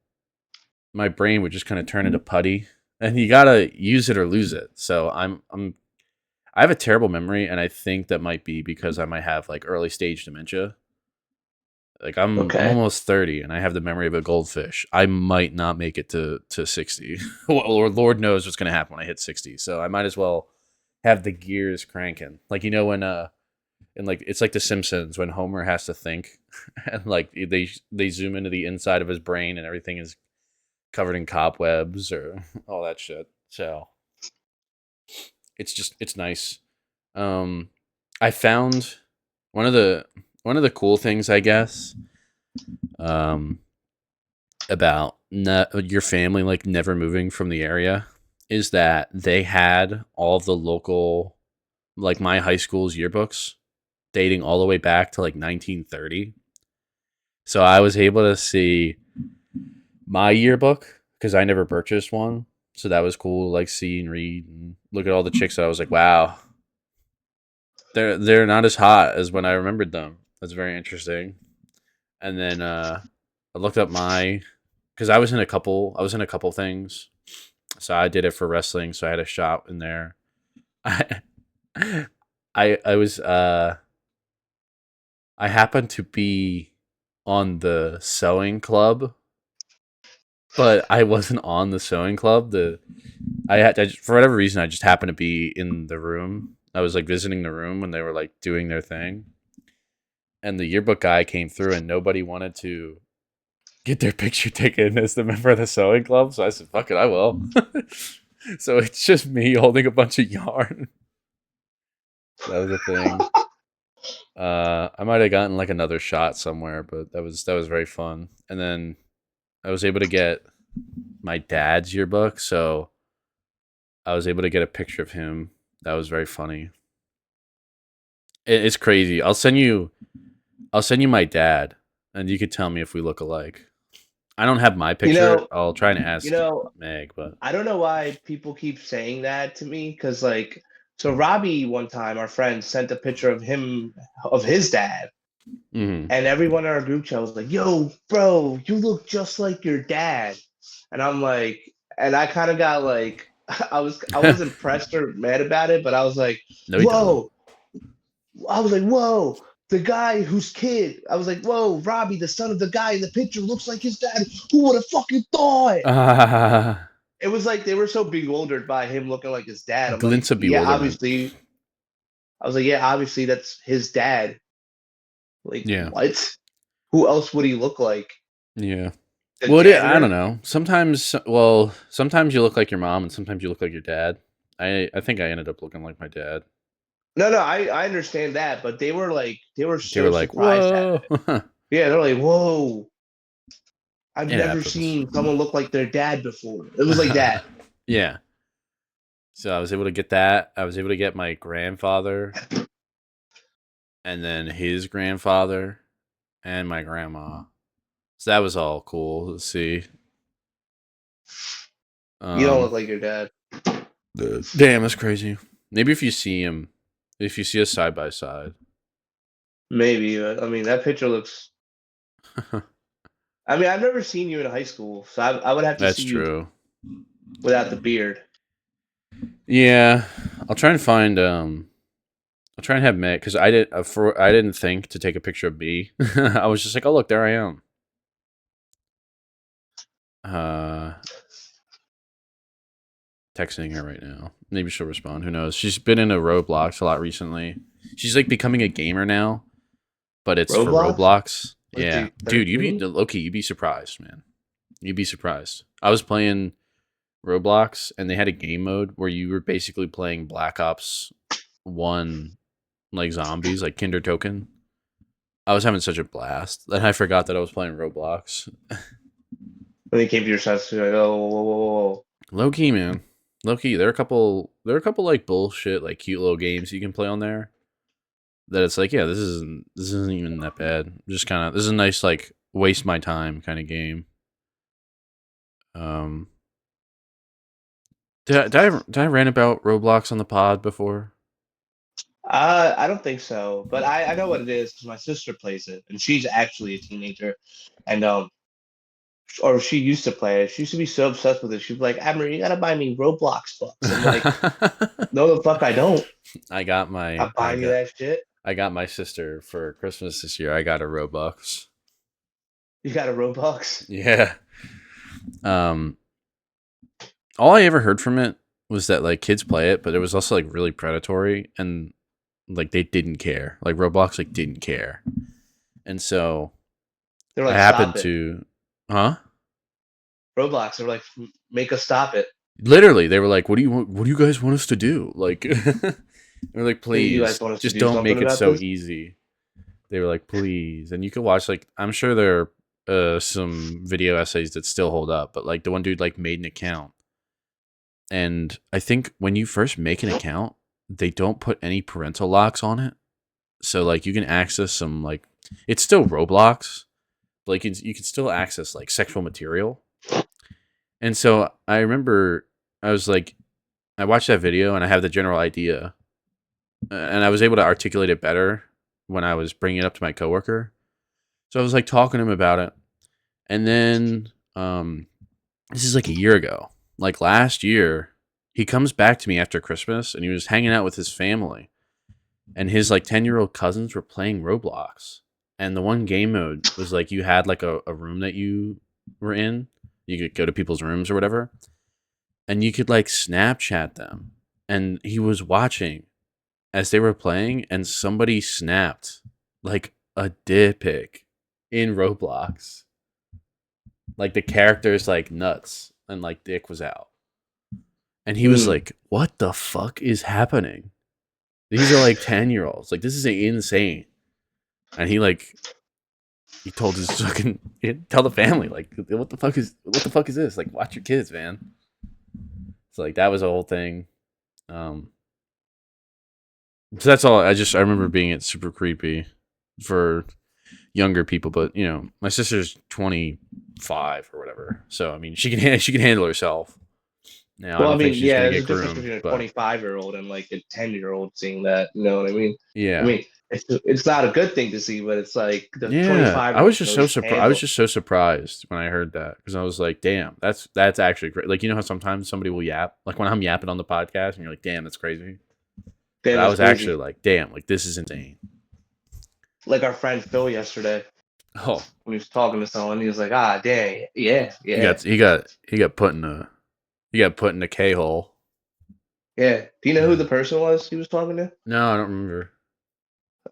my brain would just kind of turn into putty and you got to use it or lose it. So I have a terrible memory and I think that might be because I might have like early stage dementia. Like I'm Okay. almost 30 and I have the memory of a goldfish. I might not make it to 60. Or Lord knows what's going to happen when I hit 60. So I might as well have the gears cranking. Like you know when and like it's like the Simpsons when Homer has to think and like they zoom into the inside of his brain and everything is covered in cobwebs or all that shit. So it's nice. Um I found one of the one of the cool things I guess um about your family like never moving from the area is that they had all the local like my high school's yearbooks dating all the way back to like 1930. So I was able to see my yearbook because I never purchased one. So that was cool, like see and read and look at all the chicks that I was like, wow, they're not as hot as when I remembered them. That's very interesting. And then I looked up my because I was in a couple things. So I did it for wrestling, so I had a shot in there. I I was I happened to be on the sewing club, but I wasn't on the sewing club. For whatever reason I just happened to be in the room. I was like visiting the room when they were like doing their thing. And the yearbook guy came through and nobody wanted to get their picture taken as the member of the sewing club. So I said, fuck it, I will. So it's just me holding a bunch of yarn. That was a thing. I might have gotten like another shot somewhere, but that was very fun. And then I was able to get my dad's yearbook, so I was able to get a picture of him. That was very funny. It's crazy. I'll send you my dad, and you could tell me if we look alike. I don't have my You picture. know, I'll try and you ask know, Meg, but I don't know why people keep saying that to me because, like, so Robbie one time, our friend, sent a picture of him, of his dad, mhm. and everyone in our group chat was like, "Yo, bro, you look just like your dad." And I'm like, and I kind of got like, I was impressed or mad about it, but I was like, No, he doesn't. "Whoa!" I was like, "Whoa!" The guy whose kid, I was like, "Whoa, Robbie, the son of the guy in the picture, looks like his dad. Who would have fucking thought?" It was like they were so bewildered by him looking like his dad. I'm like, Glints of yeah, bewilderment. obviously. I was like, yeah, obviously that's his dad. Like, Yeah, what? Who else would he look like? yeah. The Well, I don't janitor? know. Sometimes, well, sometimes you look like your mom, and sometimes you look like your dad. I think I ended up looking like my dad. No, no, I understand that, but they were They were so like, surprised at "Whoa!" it. Yeah, they're like, whoa, I've It never happens. seen someone look like their dad before. It was like that. Yeah. So I was able to get that. I was able to get my grandfather, and then his grandfather, and my grandma. So that was all cool to see. You don't look Um, like your dad. damn, that's crazy. Maybe if you see him, if you see us side by side. Maybe, but I mean, that picture looks. I mean, I've never seen you in high school, so I would have to That's see you true. without the beard. Yeah, I'll try and find I'll try and have Meg because I didn't think to take a picture of me. I was just like, oh look, there I am. Uh, Texting her right now. Maybe she'll respond. Who knows? She's been in a Roblox a lot recently. She's like becoming a gamer now, but it's for Roblox? Roblox. Was Yeah, she dude, you'd be 13? Loki. You'd be surprised, man. You'd be surprised. I was playing Roblox, and they had a game mode where you were basically playing Black Ops 1, like zombies, like Kinder Token. I was having such a blast that I forgot that I was playing Roblox. When they came to your senses, you're like, oh, whoa, whoa, whoa, whoa. Low key, man. Low key. There are a couple. There are a couple like bullshit, like cute little games you can play on there. That it's like, yeah, this isn't even that bad. Just kind of, this is a nice like waste my time kind of game. Um, did I rant about Roblox on the pod before? I don't think so, but I know what it is because my sister plays it, and she's actually a teenager, and or she used to play it. She used to be so obsessed with it. She'd be like, Abner, you gotta buy me Roblox books. I'm like, no, the fuck, I don't. I got my I'm buying you that shit. I got my sister for Christmas this year. I got a Robux. You got a Roblox? Yeah. Um, all I ever heard from it was that like kids play it, but it was also like really predatory and like they didn't care. Like Roblox like didn't care. And so They're I like, happened stop it. to huh? Roblox. They're like, make us stop it. Literally, they were like, what do you guys want us to do?" Like they're like, You guys "Please, want us to just do don't something make it about so this? easy." They were like, "Please." And you could watch like I'm sure there are some video essays that still hold up, but like the one dude like made an account. And I think when you first make an account, they don't put any parental locks on it. So like you can access some like it's still Roblox, but like you can still access like sexual material. And so I remember I was like I watched that video and I have the general idea, and I was able to articulate it better when I was bringing it up to my coworker. So I was like talking to him about it, and then this is like a year ago, like last year, he comes back to me after Christmas, and he was hanging out with his family, and his like 10-year-old cousins were playing Roblox, and the one game mode was like you had like a room that you were in, you could go to people's rooms or whatever, and you could like Snapchat them, and he was watching as they were playing, and somebody snapped like a dick pic in Roblox. Like the character's like nuts and like dick was out. And he was like, "What the fuck is happening? These are like 10-year-olds. Like this is insane." And he told his fucking tell the family like, what the fuck is this? Like watch your kids, man. So like that was a whole thing. So that's all. I remember being it super creepy for younger people, but you know, my sister's 25 or whatever, so I mean, she can handle herself. Now I Well, I don't think mean, she's yeah, gonna there's a get difference groomed, between a but 25-year-old and like a 10-year-old seeing that. You know what I mean? I yeah, mean, it's not a good thing to see, but it's like the yeah. 25-year-old can at least I was handle. just so surprised when I heard that because I was like, damn, that's actually great. Like you know how sometimes somebody will yap, like when I'm yapping on the podcast, and you're like, damn, that's crazy. But Damn, I that's was actually crazy. like, damn, like this is insane. Like our friend Phil yesterday Oh, when he was talking to someone, he was like, ah, dang, yeah, yeah, he got put in a K hole. yeah. Do you know who the person was he was talking to? No, I don't remember.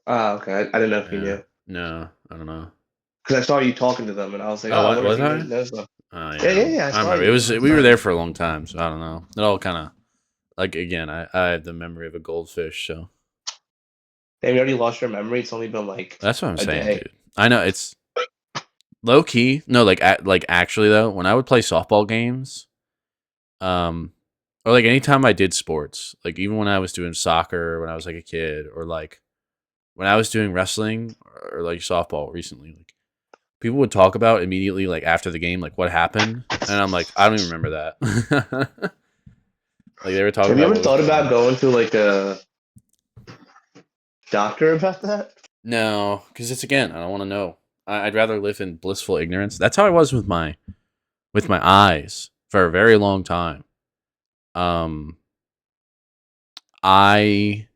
Ah, okay. I didn't know if you Yeah, knew no, I don't know. because I saw you talking to them, and I was like, Oh, oh, I what wonder if was he I? knows them. Oh Yeah, yeah, yeah, yeah. I I saw remember. It you. was I we were saw there you. for a long time, so I don't know. It all kind of like again. I have the memory of a goldfish, so Damn, you already lost your memory. It's only been like that's what I'm a saying, day. dude. I know it's low key. No, like like actually though, when I would play softball games, um, or like anytime I did sports, like even when I was doing soccer when I was like a kid, or like when I was doing wrestling or like softball recently, like people would talk about immediately like after the game, like what happened, and I'm like, I don't even remember that. Like they were talking Have you about ever what was thought going about on. going to like a doctor about that? No, because it's again, I don't want to know. I'd rather live in blissful ignorance. That's how I was with my eyes for a very long time. Um, I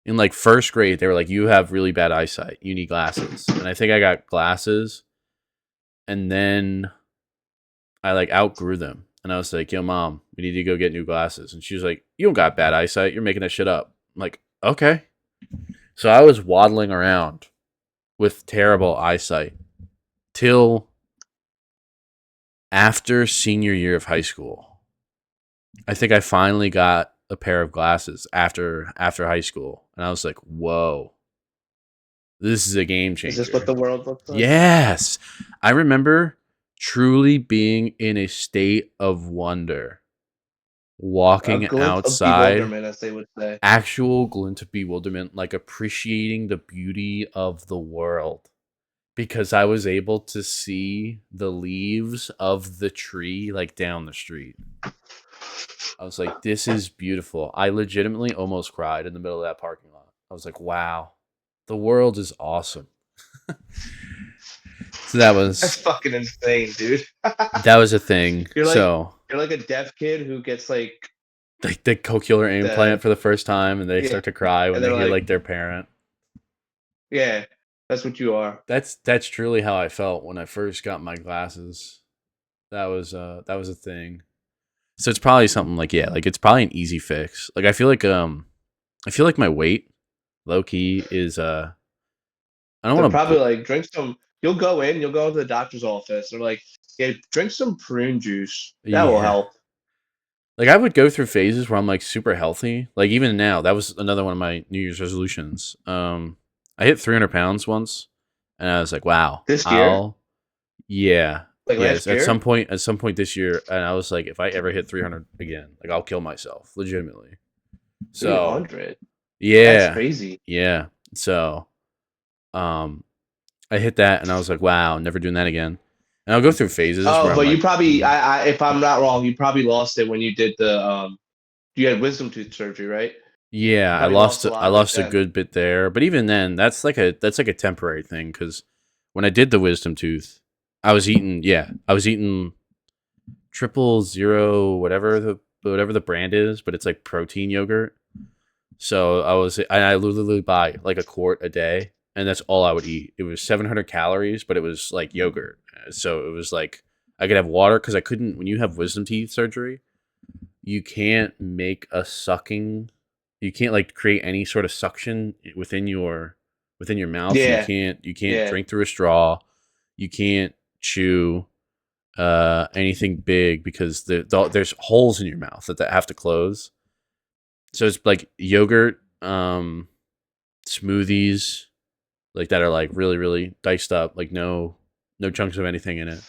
in like first grade, they were like, "You have really bad eyesight. You need glasses." And I think I got glasses, and then I like outgrew them, and I was like, "Yo, mom, we need to go get new glasses." And she was like, "You don't got bad eyesight. You're making that shit up." I'm like, "Okay." So I was waddling around with terrible eyesight till after senior year of high school, I think I finally got a pair of glasses after high school, and I was like, "Whoa, this is a game Is this what changer." the world looks like? Yes, I remember truly being in a state of wonder, A walking glint of outside, bewilderment, as they would say. actual glint of bewilderment, like appreciating the beauty of the world. Because I was able to see the leaves of the tree like down the street. I was like, this is beautiful. I legitimately almost cried in the middle of that parking lot. I was like, wow, the world is awesome. So That's fucking insane, dude. that was a thing. You're like So you're like a deaf kid who gets like the cochlear implant the for the first time and they yeah, start to cry when and they they're hear like, like their parent. yeah, that's what you are. That's truly how I felt when I first got my glasses. That was a thing. So it's probably something like yeah, like it's probably an easy fix. Like I feel like my weight low key is I don't They're want probably to like drink some. You'll go into the doctor's office. They're like, yeah, drink some prune juice. That will yeah. help. Like I would go through phases where I'm like super healthy. Like even now, that was another one of my New Year's resolutions. I hit 300 pounds once, and I was like, wow, This year, yeah, like yes. last year, At some point this year, and I was like, if I ever hit 300 again, like I'll kill myself, legitimately. So 300. That's yeah, crazy. yeah. So um, I hit that, and I was like, wow, never doing that again. And I'll go through phases where Oh, I'm but you like, probably, if I'm not wrong, you probably lost it when you did the you had wisdom tooth surgery, right? yeah, Probably lost a I lot of it lost a then. good bit there, but even then, that's like a temporary thing because when I did the wisdom tooth, I was eating triple zero whatever the brand is, but it's like protein yogurt. So I literally buy like a quart a day, and that's all I would eat. It was 700 calories, but it was like yogurt. So it was like I could have water because I couldn't. When you have wisdom teeth surgery, you can't make a sucking. You can't like create any sort of suction within your mouth. So Yeah, you can't yeah. drink through a straw. You can't chew anything big because there's holes in your mouth that have to close. So it's like yogurt, smoothies, like that are like really really diced up, like no chunks of anything in it.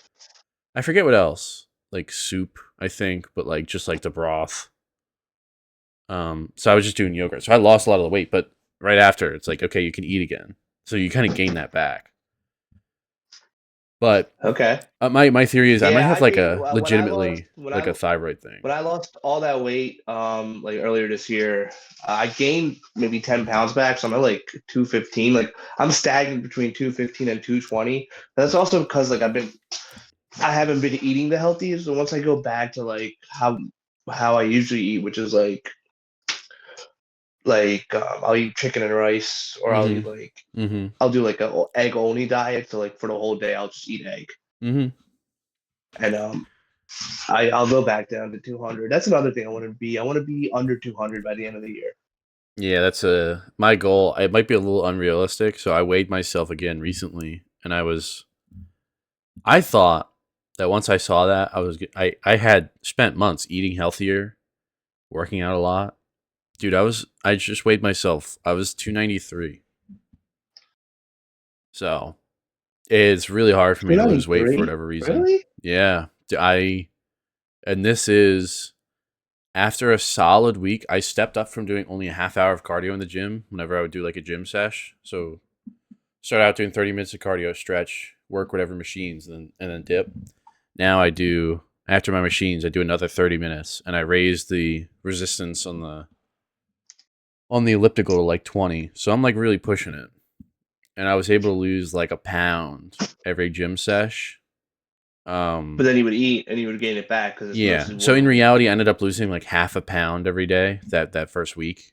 I forget what else, like soup, I think, but like just like the broth. So I was just doing yogurt, so I lost a lot of the weight. But right after, it's like okay, you can eat again, so you kind of gain that back. But Okay. my theory is I might Yeah, have I like gained a when I lost legitimately like a thyroid thing. when I lost all that weight, like earlier this year, I gained maybe 10 pounds back. So I'm at like 215. Like I'm stagnant between 215 and 220. That's also because like I haven't been eating the healthiest. So once I go back to like how I usually eat, which is I'll eat chicken and rice, or I'll eat Mm-hmm. like Mm-hmm. I'll do like a egg only diet. So like for the whole day, I'll just eat egg, Mm-hmm. and I'll go back down to 200. That's another thing I want to be. I want to be under 200 by the end of the year. Yeah, that's a my goal. It might be a little unrealistic, so I weighed myself again recently, and I thought that once I saw that, I had spent months eating healthier, working out a lot. Dude, I just weighed myself. I was 293. So, it's really hard for me to lose weight for 293? whatever reason. Really? Yeah, I and this is after a solid week. I stepped up from doing only a half hour of cardio in the gym whenever I would do like a gym sesh. So, start out doing 30 minutes of cardio, stretch, work whatever machines, and then dip. Now I do after my machines, I do another 30 minutes, and I raise the resistance on the elliptical to like 20. So I'm like really pushing it, and I was able to lose like a pound every gym sesh. But Um, then he would eat and he would gain it back because it's yeah. mostly So in water weight. reality, I ended up losing like half a pound every day that first week,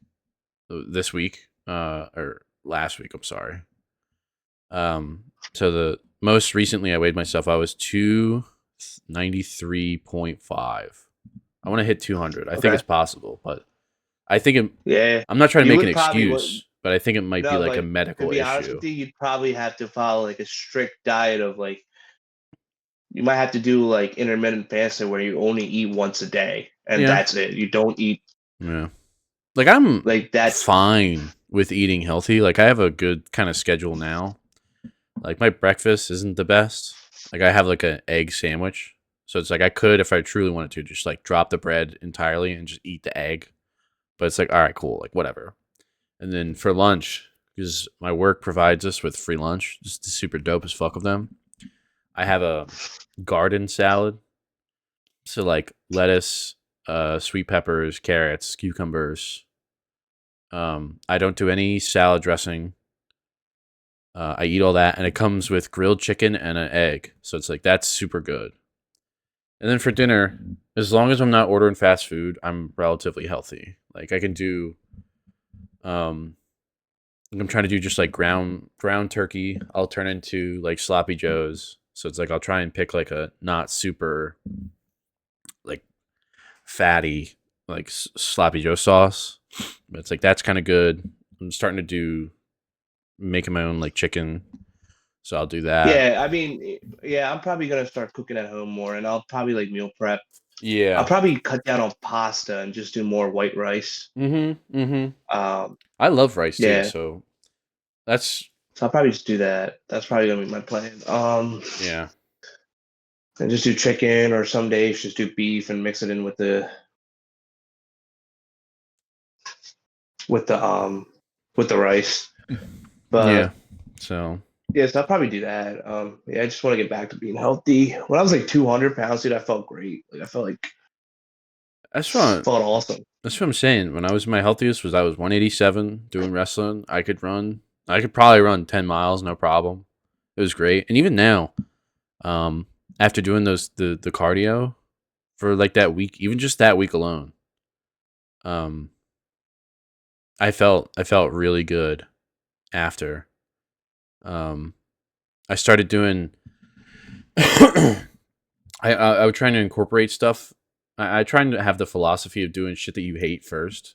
this week, or last week. I'm sorry. So the most recently I weighed myself, I was 293.5. I want to hit 200. I think Okay. it's possible, but I think Yeah. I'm not trying to You make an would probably what excuse, but I think it might be no, like a but to medical be honest issue. with you, you'd probably have to follow like a strict diet of like You might have to do like intermittent fasting where you only eat once a day and Yeah. that's it. You don't eat Yeah. Like I'm like that's fine with eating healthy. Like I have a good kind of schedule now. Like my breakfast isn't the best. Like I have like an egg sandwich. So it's like I could, if I truly wanted to, just like drop the bread entirely and just eat the egg. But it's like, all right, cool, like whatever. And then for lunch, because my work provides us with free lunch, just super dope as fuck of them. I have a garden salad. So like lettuce, sweet peppers, carrots, cucumbers. I don't do any salad dressing. I eat all that, and it comes with grilled chicken and an egg. So it's like that's super good. And then for dinner, as long as I'm not ordering fast food, I'm relatively healthy. Like I can do, um, I'm trying to do just like ground turkey. I'll turn into like sloppy joes. So it's like I'll try and pick like a not super like fatty like sloppy joe sauce. But it's like that's kind of good. I'm starting to do making my own like chicken, so I'll do that. yeah, I mean, yeah, I'm probably gonna start cooking at home more and I'll probably like meal prep. I'll Yeah. probably cut down on pasta and just do more white rice. Mm-hmm. Mm-hmm. Um, I love rice too, yeah, so that's so I'll probably just do that. That's probably gonna be my plan. yeah. And just do chicken or some days just do beef and mix it in with the um with the rice. Yeah. But So yes, I'll probably do that. Yeah, I just want to get back to being healthy. When I was like 200 pounds, dude, I felt great. Like I felt like that's what felt awesome. that's what I'm saying. When I was my healthiest was I was 187 doing wrestling. I could run. I could probably run 10 miles, no problem. It was great. And even now, um, after doing the cardio for like that week, even just that week alone, um, I felt really good after. Um, I started doing. I was trying to incorporate stuff. I try to have the philosophy of doing shit that you hate first,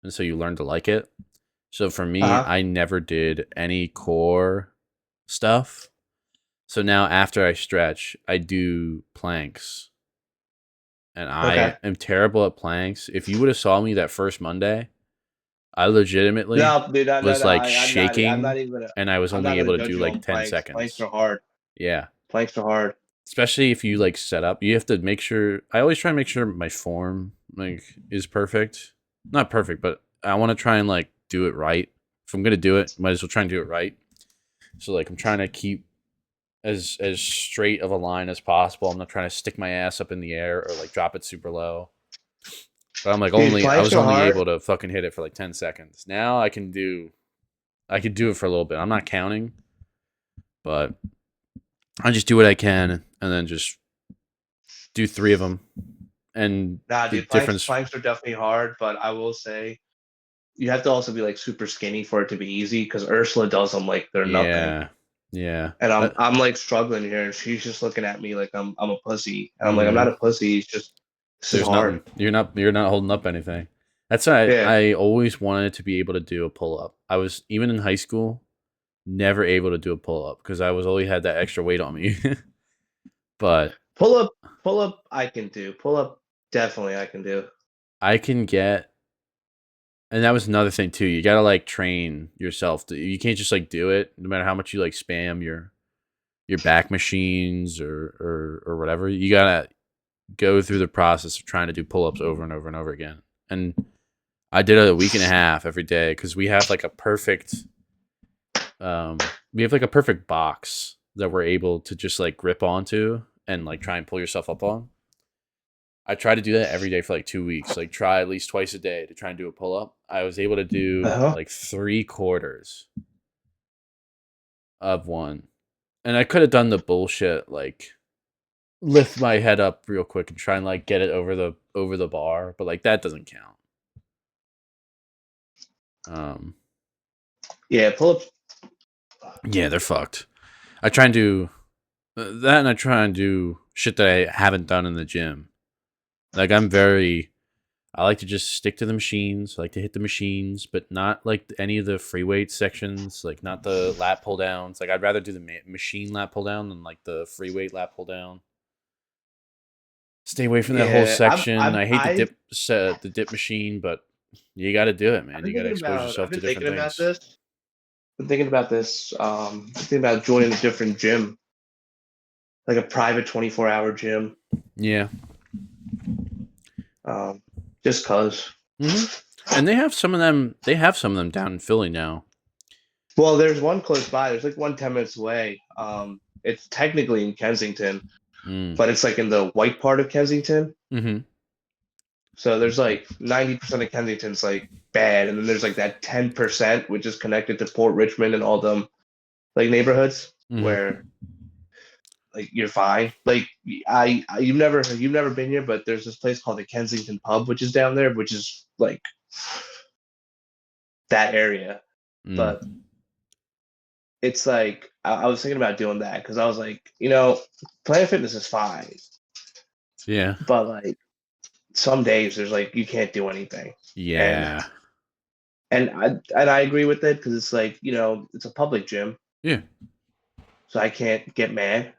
and so you learn to like it. So for me, Uh-huh. I never did any core stuff. So now after I stretch, I do planks, and I Okay. am terrible at planks. If you would have saw me that first Monday, I legitimately No, dude, no, no, was no. like I'm not shaking, even gonna and I was I'm not only gonna able to judge do you like on 10 planks. Planks seconds. are hard. Yeah. Planks are hard. Especially if you like set up, you have to make sure. I always try and make sure my form like is perfect. Not perfect, but I want to try and like do it right. If I'm gonna do it, might as well try and do it right. So like I'm trying to keep as straight of a line as possible. I'm not trying to stick my ass up in the air or like drop it super low. But I'm like Dude, I planks was are only hard. able to fucking hit it for like 10 seconds. Now I could do it for a little bit. I'm not counting, but I just do what I can and then just do 3 of them. And Nah, the dude, difference planks are definitely hard, but I will say you have to also be like super skinny for it to be easy because Ursula does them like they're nothing. yeah. Yeah. And I'm like struggling here, and she's just looking at me like I'm a pussy. And I'm like, I'm not Mhm. a pussy. It's just this is There's hard. nothing. You're not holding up anything. That's why Yeah. I always wanted to be able to do a pull up. I was even in high school never able to do a pull up because I was always had that extra weight on me. But Pull up, pull up, I can do. Pull up, definitely I can do. I can get and that was another thing too. You got to like train yourself. You can't just like do it no matter how much you like spam your back machines or whatever. You got to go through the process of trying to do pull-ups over and over and over again. And I did it a week and a half every day because we have like a perfect box that we're able to just like grip onto and like try and pull yourself up on. I try to do that every day for like 2 weeks, like try at least twice a day to try and do a pull up. I was able to do Uh-huh. like 3/4 of one. And I could have done the bullshit like lift my head up real quick and try and like get it over the bar, but like that doesn't count. Um Yeah, pull up. yeah, they're fucked. I try and do that and I try and do shit that I haven't done in the gym. Like I like to just stick to the machines. I like to hit the machines, but not like any of the free weight sections, like not the lat pull downs. Like I'd rather do the machine lat pull down than like the free weight lat pull down. Stay away from that whole Yeah, section. I hate I've the dip machine, but you got to do it, man. been You got to thinking expose about I've yourself to been different thinking about things. this. Been thinking about this. Thinking about joining a different gym, like a private 24-hour gym. Yeah. Um, just cause. hmm And they have some of them. They have some of them down in Philly now. Well, there's one close by. There's like one 10 minutes away. It's technically in Kensington, Mm. but it's like in the white part of Kensington. hmm So there's like 90% of Kensington's like bad, and then there's like that 10% which is connected to Port Richmond and all them like neighborhoods hmm where like you're fine. Like you've never been here, but there's this place called the Kensington Pub, which is down there, which is like that area. Mm. But it's like I was thinking about doing that because I was like, Planet Fitness is fine, Yeah. but like some days there's like you can't do anything, and Yeah. I agree with it because it's like it's a public gym, Yeah. so I can't get mad.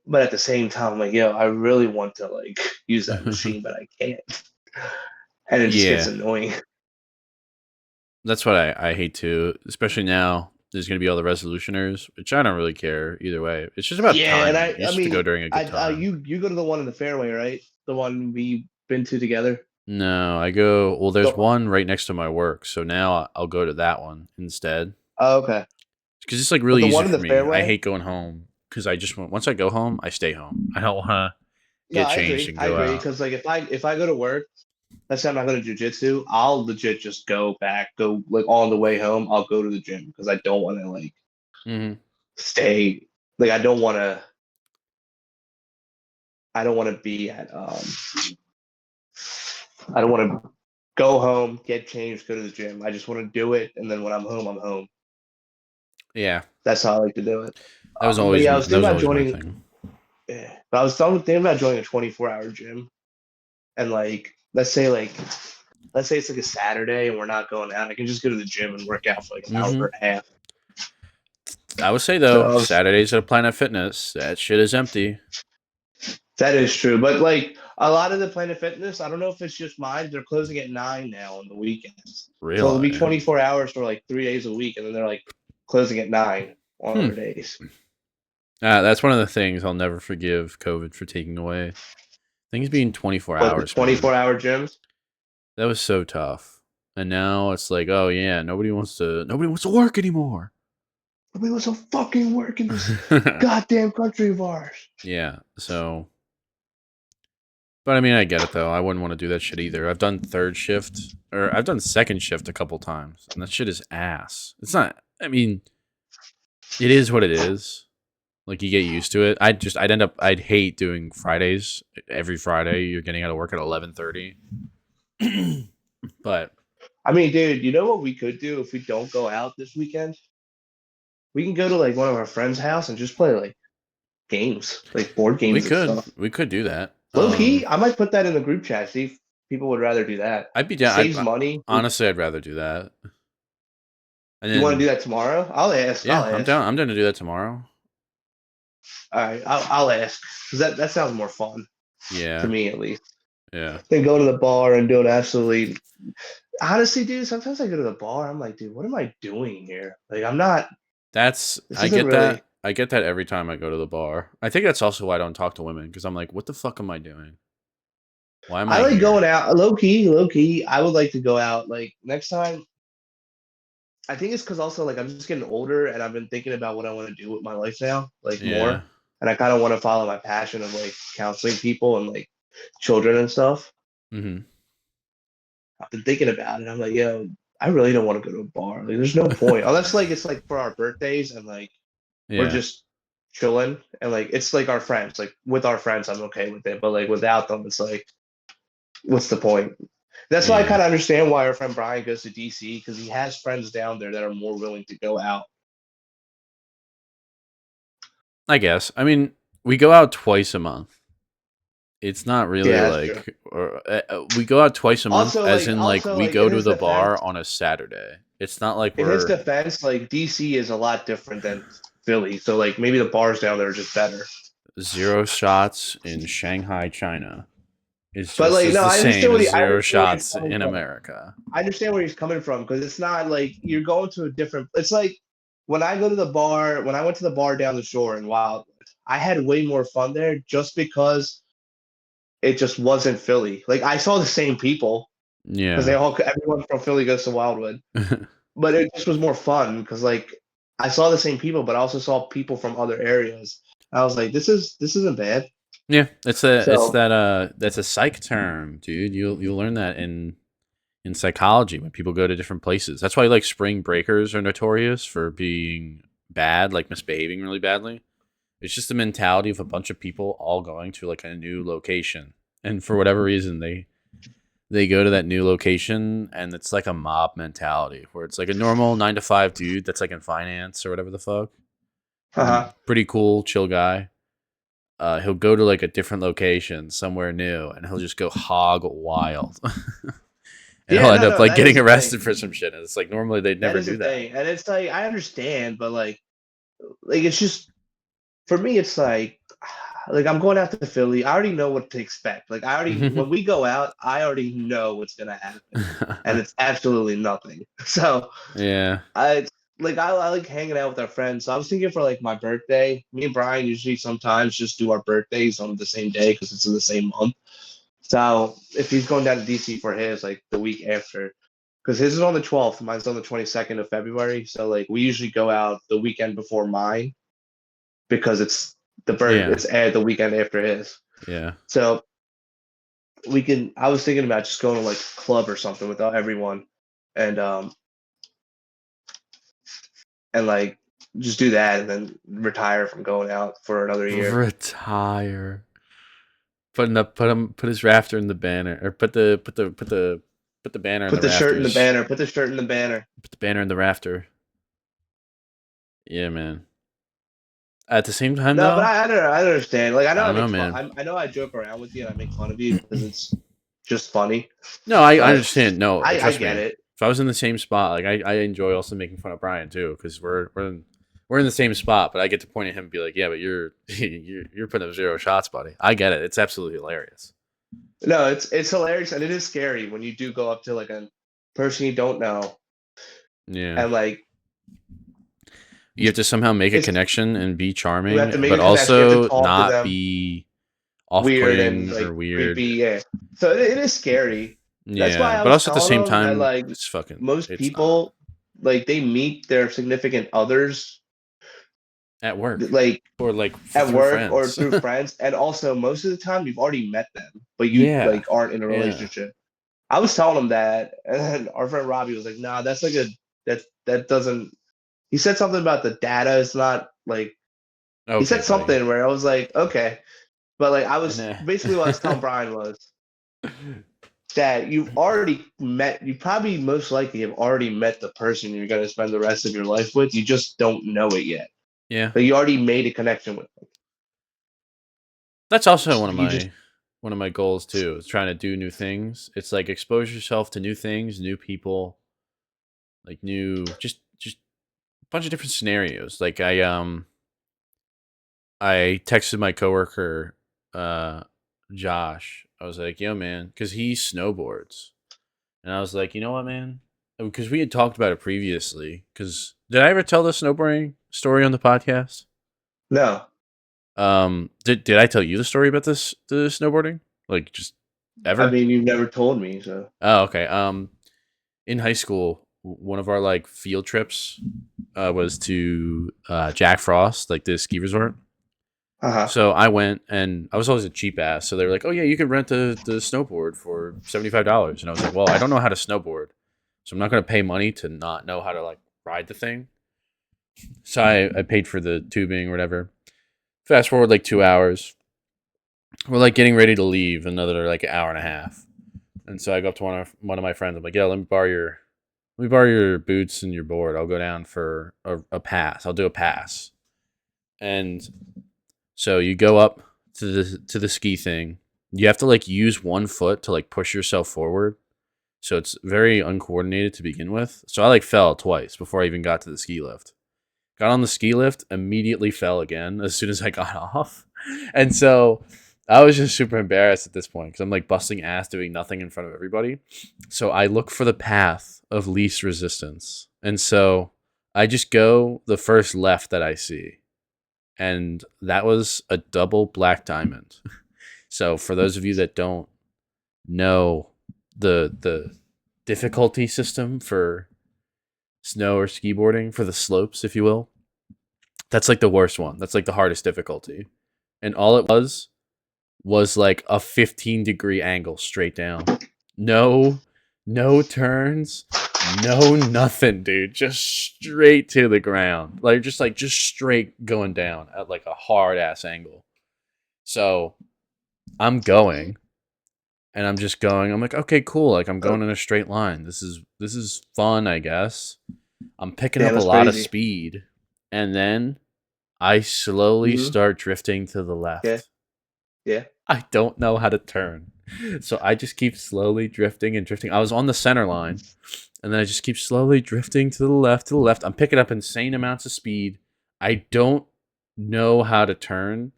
But at the same time, I'm like, I really want to like use that machine, but I can't, and it just gets Yeah. annoying. That's what I hate too, especially now. There's going to be all the resolutioners, which I don't really care either way. It's just about Yeah, and timing. You I just have to go mean, during a good time. you go to the one in the fairway, right? The one we've been to together. No, I go. Well, there's The, one right next to my work, so now I'll go to that one instead oh, okay, because it's like but really the easy one in for the me. I fairway. hate going home because I just want once I go home, I stay home. I don't want to No, get changed and I go agree, out. because like if I go to work, let's say I'm not going to jujitsu, I'll legit just go like on the way home. I'll go to the gym because I don't want to like hmm stay. Like I don't want to be at I don't want to go home, get changed, go to the gym. I just want to do it, and then when I'm home, I'm home. Yeah, That's how I like to do it. But yeah, I was that thinking was about always my joining. thing. Yeah, but I was thinking about joining a 24-hour gym, and like let's say it's like a Saturday and we're not going out. I can just go to the gym and work out for like an hour hmm and a half. I would say So though, Saturdays at Planet Fitness, that shit is empty. that is true. But like a lot of the Planet Fitness, I don't know if it's just mine. They're closing at 9 now on the weekends. So it'll be Really? 24 hours for like 3 days a week, and then they're like closing at 9 on Hmm. other days. That's one of the things I'll never forgive COVID for taking away. Things being 24 But the hours, man. 24-hour gyms, That was so tough. And now it's like, oh yeah, nobody wants to work anymore. nobody wants to fucking work in this goddamn country of ours. Yeah. So, but I mean, I get it though. I wouldn't want to do that shit either. I've done third shift or I've done second shift a couple times, and that shit is ass. It's not. I mean, it is what it is. Like you get used to it. I'd hate doing Fridays. Every Friday you're getting out of work at 11:30. But I mean, dude, you know what we could do if we don't go out this weekend? We can go to like one of our friends' house and just play like games, like board games and stuff. we could do that. Low key, I might put that in the group chat. See if people would rather do that. I'd be down. Saves money. Honestly, I'd rather do that. And You want to do then that tomorrow? I'll ask. yeah, I'll ask. I'm down to do that tomorrow. All right, I'll ask because that sounds more fun to Yeah, me at least yeah. than go to the bar and doing absolutely. Honestly, dude, sometimes I go to the bar. I'm like, dude, what am I doing here? Like, I'm not. This I isn't get really. that. I get that every time I go to the bar. I think that's also why I don't talk to women because I'm like, what the fuck am I doing? Why am I I like going here? out low key, low key. I would like to go out like next time. I think it's because also like I'm just getting older and I've been thinking about what I want to do with my life now, like Yeah. more. And I kind of want to follow my passion of like counseling people and like children and stuff. hmm I've been thinking about it. I'm like, I really don't want to go to a bar. Like, there's no point unless like it's like for our birthdays and like we're Yeah. just chilling and like it's like our friends. Like with our friends, I'm okay with it. But like without them, it's like, what's the point? That's why I Yeah. kind of understand why our friend Brian goes to DC because he has friends down there that are more willing to go out. I guess. I mean, we go out twice a month. It's not really Yeah, that's true. like, we go out twice a month, as in like Also we like go to the bar on a Saturday. It's not like in his we're defense, like DC is a lot different than Philly. So like maybe the bars down there are just better. zero shots in Shanghai, China. Is But just like as no, the same as I zero understand where he's shots coming in from. America. I understand where he's coming from because it's not like you're going to a different. It's like when I go to the bar, when I went to the bar down the shore in Wildwood, I had way more fun there just because it just wasn't Philly. Like I saw the same people because Yeah. everyone from Philly goes to Wildwood, but it just was more fun because like I saw the same people, but I also saw people from other areas. I was like, this isn't bad. Yeah, it's So, that that's a psych term, dude. You'll learn that in psychology when people go to different places. That's why like spring breakers are notorious for being bad, like misbehaving really badly. It's just the mentality of a bunch of people all going to like a new location. And for whatever reason they go to that new location and it's like a mob mentality where it's like a normal 9 to 5 dude that's like in finance or whatever the fuck. uh-huh. Pretty cool, chill guy. He'll go to like a different location somewhere new and he'll just go hog wild. And Yeah, he'll end no, up no, like that is getting the thing. arrested for some shit. And it's like normally they'd That never is the do that. thing. And it's like I understand, but like it's just for me it's like I'm going out to Philly. I already know what to expect. Like I already when we go out, I already know what's gonna happen. And it's absolutely nothing. So Yeah. I I like hanging out with our friends. So I was thinking for like my birthday, me and Brian usually sometimes just do our birthdays on the same day because it's in the same month. So if he's going down to DC for his like the week after, because his is on the 12th, mine's on the 22nd of February. So like we usually go out the weekend before mine because Yeah. it's aired the weekend after his. Yeah. So we can I was thinking about just going to like a club or something without everyone and like just do that and then retire from going out for another year. Retire. Put his rafter in the banner or put the banner in Put the the shirt in the rafters. banner. Put the shirt in the banner. Put the banner in the rafter. Yeah, man. At the same time No, but though, I don't know. I understand. Like I I know I don't know, make fun. man. I know I joke around with you and I make fun of you because it's just funny. No, I But understand. No, I trust get me. it. If I was in the same spot, like I enjoy also making fun of Brian too, because we're in the same spot, but I get to point at him and be like, yeah, but you're you're putting up zero shots, buddy. I get it. It's absolutely hilarious. No, it's hilarious and it is scary when you do go up to like a person you don't know Yeah. and like You have to somehow make a it's connection and be you have charming, to make but a connection. You have to also talk to not them be weird and off-putting like or weird. creepy. Yeah. So it is scary. That's why Yeah, I but was also at the telling same them that time, like most it's not people like they meet their significant others at work like or like at through work or friends. through friends, and also most of the time you've already met them, but you Yeah, like aren't in a yeah. relationship. I was telling him that, and then our friend Robbie was like, "Nah, that's like a that doesn't." He said something about the data is not like he Okay, said buddy. something where I was like, "Okay," but like I And was basically what I was telling Brian was that you probably most likely have already met the person you're going to spend the rest of your life with. You just don't know it yet. yeah, Like you already made a connection with them. that's also one of You just my goals too. Is trying to do new things. It's like expose yourself to new things, new people, like new just a bunch of different scenarios. Like I texted my coworker, uh, Josh. I was like, "Yo, man," because he snowboards, and I was like, "You know what, man?" Because we had talked about it previously. Because did I ever tell the snowboarding story on the podcast? no. Did I tell you the story about the snowboarding? Like just I ever? mean, you've never told me, so Oh, okay. In high school, one of our like field trips was to Jack Frost, like this ski resort. uh-huh. So I went, and I was always a cheap ass. So they were like, "Oh yeah, you can rent the snowboard for $75." And I was like, "Well, I don't know how to snowboard, so I'm not going to pay money to not know how to like ride the thing." So I paid for the tubing or whatever. Fast forward like 2 hours, we're like getting ready to leave another like hour and a half, and so I go up to one of my friends. I'm like, "Yeah, let me borrow your boots and your board. I'll go down for a pass. I'll do a pass." And so you go up to the ski thing, You have to like use one foot to like push yourself forward. So it's very uncoordinated to begin with. So I like fell twice before I even got to the ski lift. Got on the ski lift, immediately fell again as soon as I got off. And so I was just super embarrassed at this point because I'm like busting ass doing nothing in front of everybody. So I look for the path of least resistance. And so I just go the first left that I see. And that was a double black diamond. So for those of you that don't know the difficulty system for snow or skiboarding, for the slopes, if you will, that's like the worst one. That's like the hardest difficulty. And all it was like a 15-degree angle straight down. No turns, no nothing, dude. Just straight to the ground. Like just straight going down at like a hard ass angle. So I'm going and I'm just going. I'm like, okay, cool. Like I'm going in a straight line. This is fun, I guess. I'm picking Damn, up a that's lot of crazy. speed, and then I slowly Hmm. start drifting to the Yeah. left. Yeah. I don't know how to turn. So I just keep slowly drifting and drifting. I was on the center line, and then I just keep slowly drifting to the left, to the left. I'm picking up insane amounts of speed. I don't know how to turn.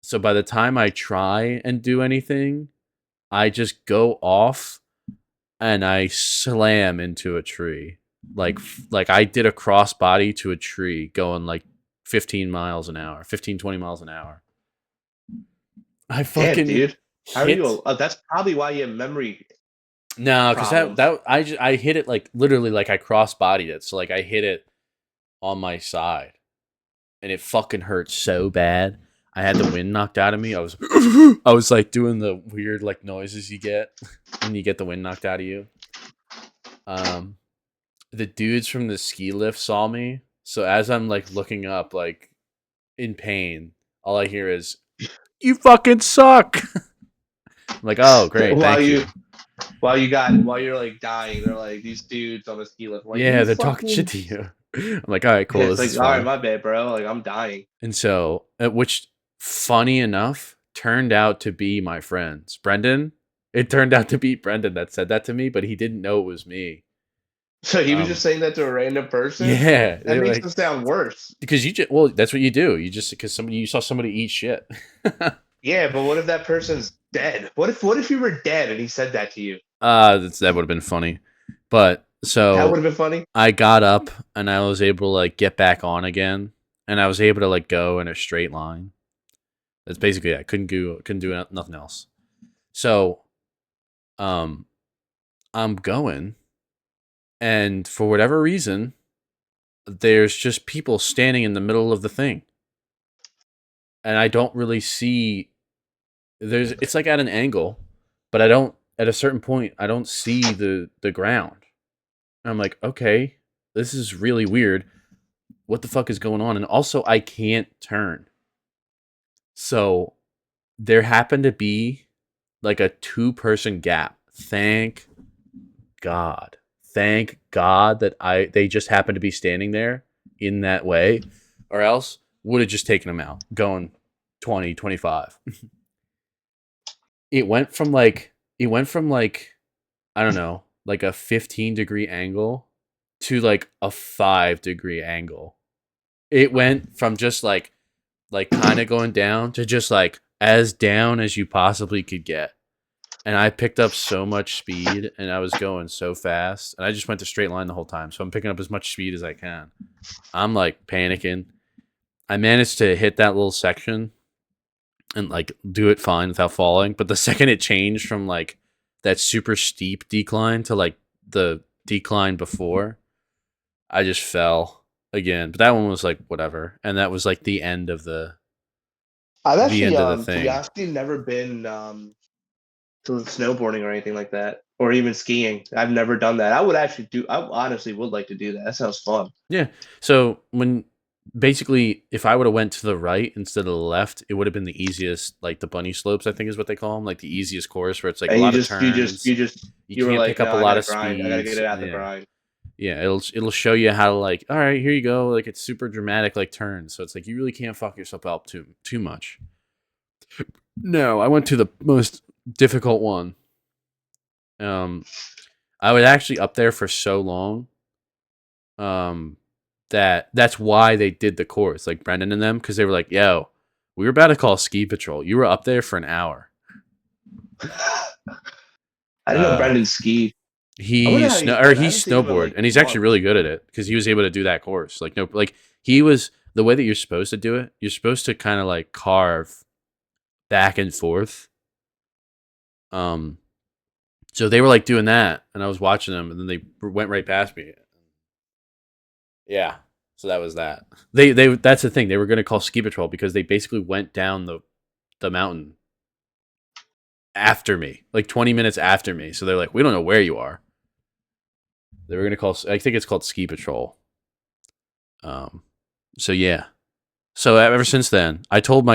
So by the time I try and do anything, I just go off and I slam into a tree. Like I did a crossbody to a tree going like 15 miles an hour, 15 20 miles an hour. I Damn, fucking dude. How are you? hit. That's probably why you have memory No, because problems. I hit it like literally like I crossbodied it. So like I hit it on my side, and it fucking hurt so bad. I had the wind knocked out of me. I was like doing the weird like noises you get when you get the wind knocked out of you. Um, the dudes from the ski lift saw me. So as I'm like looking up, like in pain, all I hear is, "You fucking suck." I'm like, "Oh, great, while thank you you." while you're like dying, they're like these dudes on the ski lift, like Yeah, you they're talking shit fucking. to you. I'm like, "All right, Yeah, cool, it's this like, is all right, fun." my bad, bro. Like I'm dying. And so, which funny enough turned out to be my friends, Brendan. It turned out to be Brendan that said that to me, but he didn't know it was me. So he was Um, just saying that to a random person. yeah, That makes like it sound worse. because you just well, that's what you do. You just because somebody you saw somebody eat shit. Yeah, but what if that person's dead? What if you were dead and he said that to you? That would have been funny. But That would so have been funny. I got up and I was able to like get back on again, and I was able to like go in a straight line. That's basically it. I couldn't do nothing else. So um I'm going, and for whatever reason, there's just people standing in the middle of the thing. And I don't really see it's like at an angle, but I don't at a certain point I don't see the ground. And I'm like, okay, this is really weird. What the fuck is going on? And also I can't turn. So there happened to be like a two-person gap. Thank God. Thank God that they just happened to be standing there in that way, or else would have just taken them out going 20, 25. It went from like I don't know, like a 15-degree angle to like a 5-degree angle. It went from just like kind of going down to just like as down as you possibly could get. And I picked up so much speed and I was going so fast. And I just went to straight line the whole time. So I'm picking up as much speed as I can. I'm like panicking. I managed to hit that little section and like do it fine without falling. But the second it changed from like that super steep decline to like the decline before, I just fell again. But that one was like whatever. And that was like I've the actually, end of the to be thing. honest, never been to snowboarding or anything like that, or even skiing. I've never done that. I would actually do. I honestly would like to do that. That sounds fun. Yeah. So when basically if I would have went to the right instead of the left, it would have been the easiest, like the bunny slopes, I think is what they call them, like the easiest course where it's like a And lot of turns. You you were can't like, pick up no, a I lot gotta of grind. I gotta get speeds. it out the Yeah. grind. Yeah, it'll show you how to like, all right, here you go. Like it's super dramatic like turns. So it's like you really can't fuck yourself up too much. No, I went to the most difficult one. Um, I was actually up there for so long. Um, that's why they did the course, like Brendan and them, because they were like, "Yo, we were about to call ski patrol. You were up there for an hour." I didn't know Uh, Brendan skied. I wonder he how snow he's or doing. I he haven't seen him in snowboard, like and he's actually really months. good at it because he was able to do that course. Like no, like he was the way that you're supposed to do it. You're supposed to kind of like carve back and forth. Um, so they were like doing that, and I was watching them, and then they went right past me. Yeah, so that was that. They that's the thing. They were going to call ski patrol because they basically went down the mountain after me, like 20 minutes after me. So they're like, we don't know where you are. They were going to call. I think it's called ski patrol. Um, so yeah. So ever since then, I told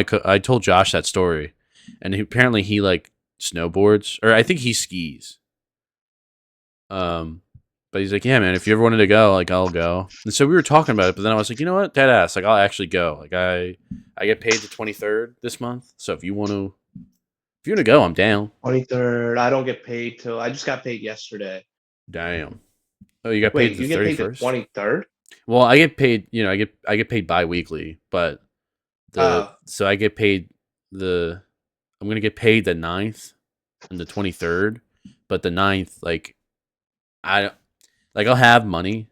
Josh that story, and apparently he like snowboards, or I think he skis. Um, but he's like, yeah, man, if you ever wanted to go, like, I'll go. And so we were talking about it, but then I was like, you know what, dead ass, like, I'll actually go. Like, I get paid the 23rd this month, so if you want to go, I'm down. 23rd. I don't get paid till I just got paid yesterday. Damn. Oh, you got paid Wait, the you get paid the 31st? 23rd? Well, I get paid. I get paid bi-weekly, but the Oh, so I get paid the I'm gonna get paid the 9th and the 23rd, but the 9th, I I'll have money,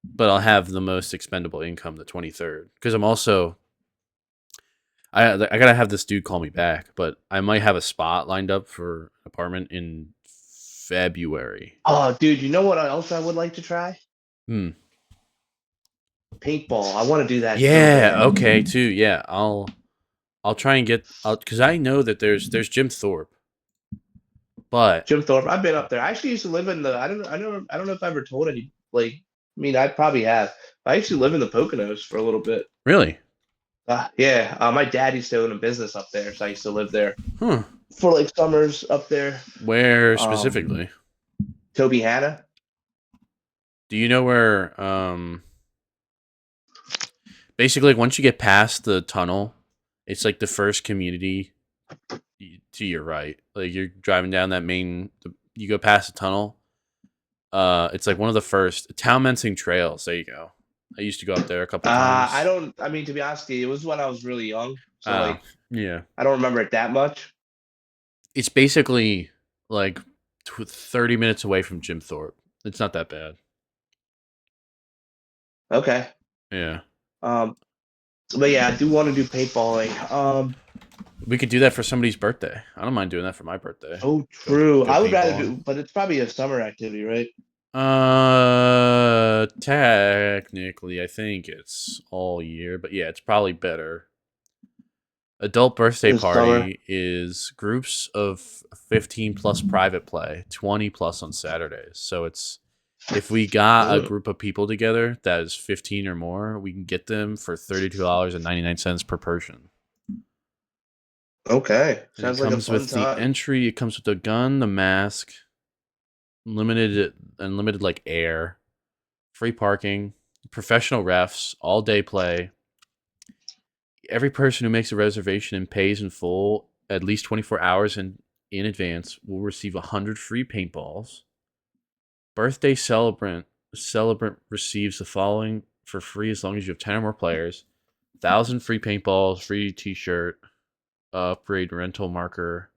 but I'll have the most expendable income the 23rd because I gotta have this dude call me back, but I might have a spot lined up for an apartment in February. oh, dude, you know what else I would like to try? Hmm. Paintball. I want to do that so Yeah. bad. Okay. Too. Yeah. I'll try and get because I know that there's Jim Thorpe, but Jim Thorpe. I've been up there. I actually used to live in the. I don't know if I ever told any. Like, I mean, I probably have. I used to live in the Poconos for a little bit. really, Yeah. My dad used to own a business up there, so I used to live there huh? for like summers up there. Where Um, specifically? Toby Hanna. Do you know where? Basically, like, once you get past the tunnel, it's like the first community to your right. Like you're driving down that you go past the tunnel. It's like one of the first town mensing trails. There you go. I used to go up there a couple I times. don't. I mean, to be honest, with you, it was when I was really young, so Uh, like yeah. I don't remember it that much. It's basically like 30 minutes away from Jim Thorpe. It's not that bad. Okay. Yeah. Um, but yeah, I do want to do paintballing. We could do that for somebody's birthday. I don't mind doing that for my birthday. Oh, Go true. go I would rather paintballing. do, but it's probably a summer activity, right? Technically, I think it's all year, but yeah, it's probably better. Adult birthday In the summer. party is groups of 15 plus private play, 20 plus on Saturdays. So it's if we got a Mm, group of people together that is 15 or more, we can get them for $32.99 per person. okay. And it Sounds like a comes fun with the time. entry, it comes with the gun, the mask, unlimited like air, free parking, professional refs, all day play. Every person who makes a reservation and pays in full at least 24 hours in advance will receive 100 free paintballs. Birthday celebrant receives the following for free as long as you have 10 or more players: 1,000 free paintballs, free T-shirt, upgrade rental marker,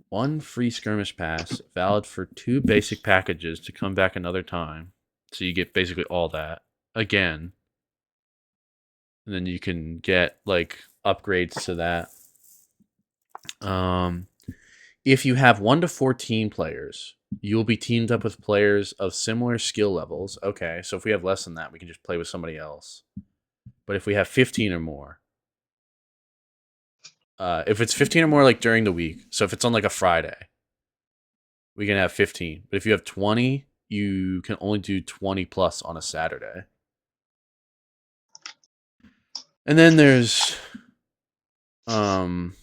one free skirmish pass, valid for 2 basic packages to come back another time. So you get basically all that again, and then you can get like upgrades to that. Um, if you have 1 to 14 players, you will be teamed up with players of similar skill levels. Okay, so if we have less than that, we can just play with somebody else. But if we have 15 or more, if it's 15 or more, like during the week, so if it's on like a Friday, we can have 15. But if you have 20, you can only do 20 plus on a Saturday. And then um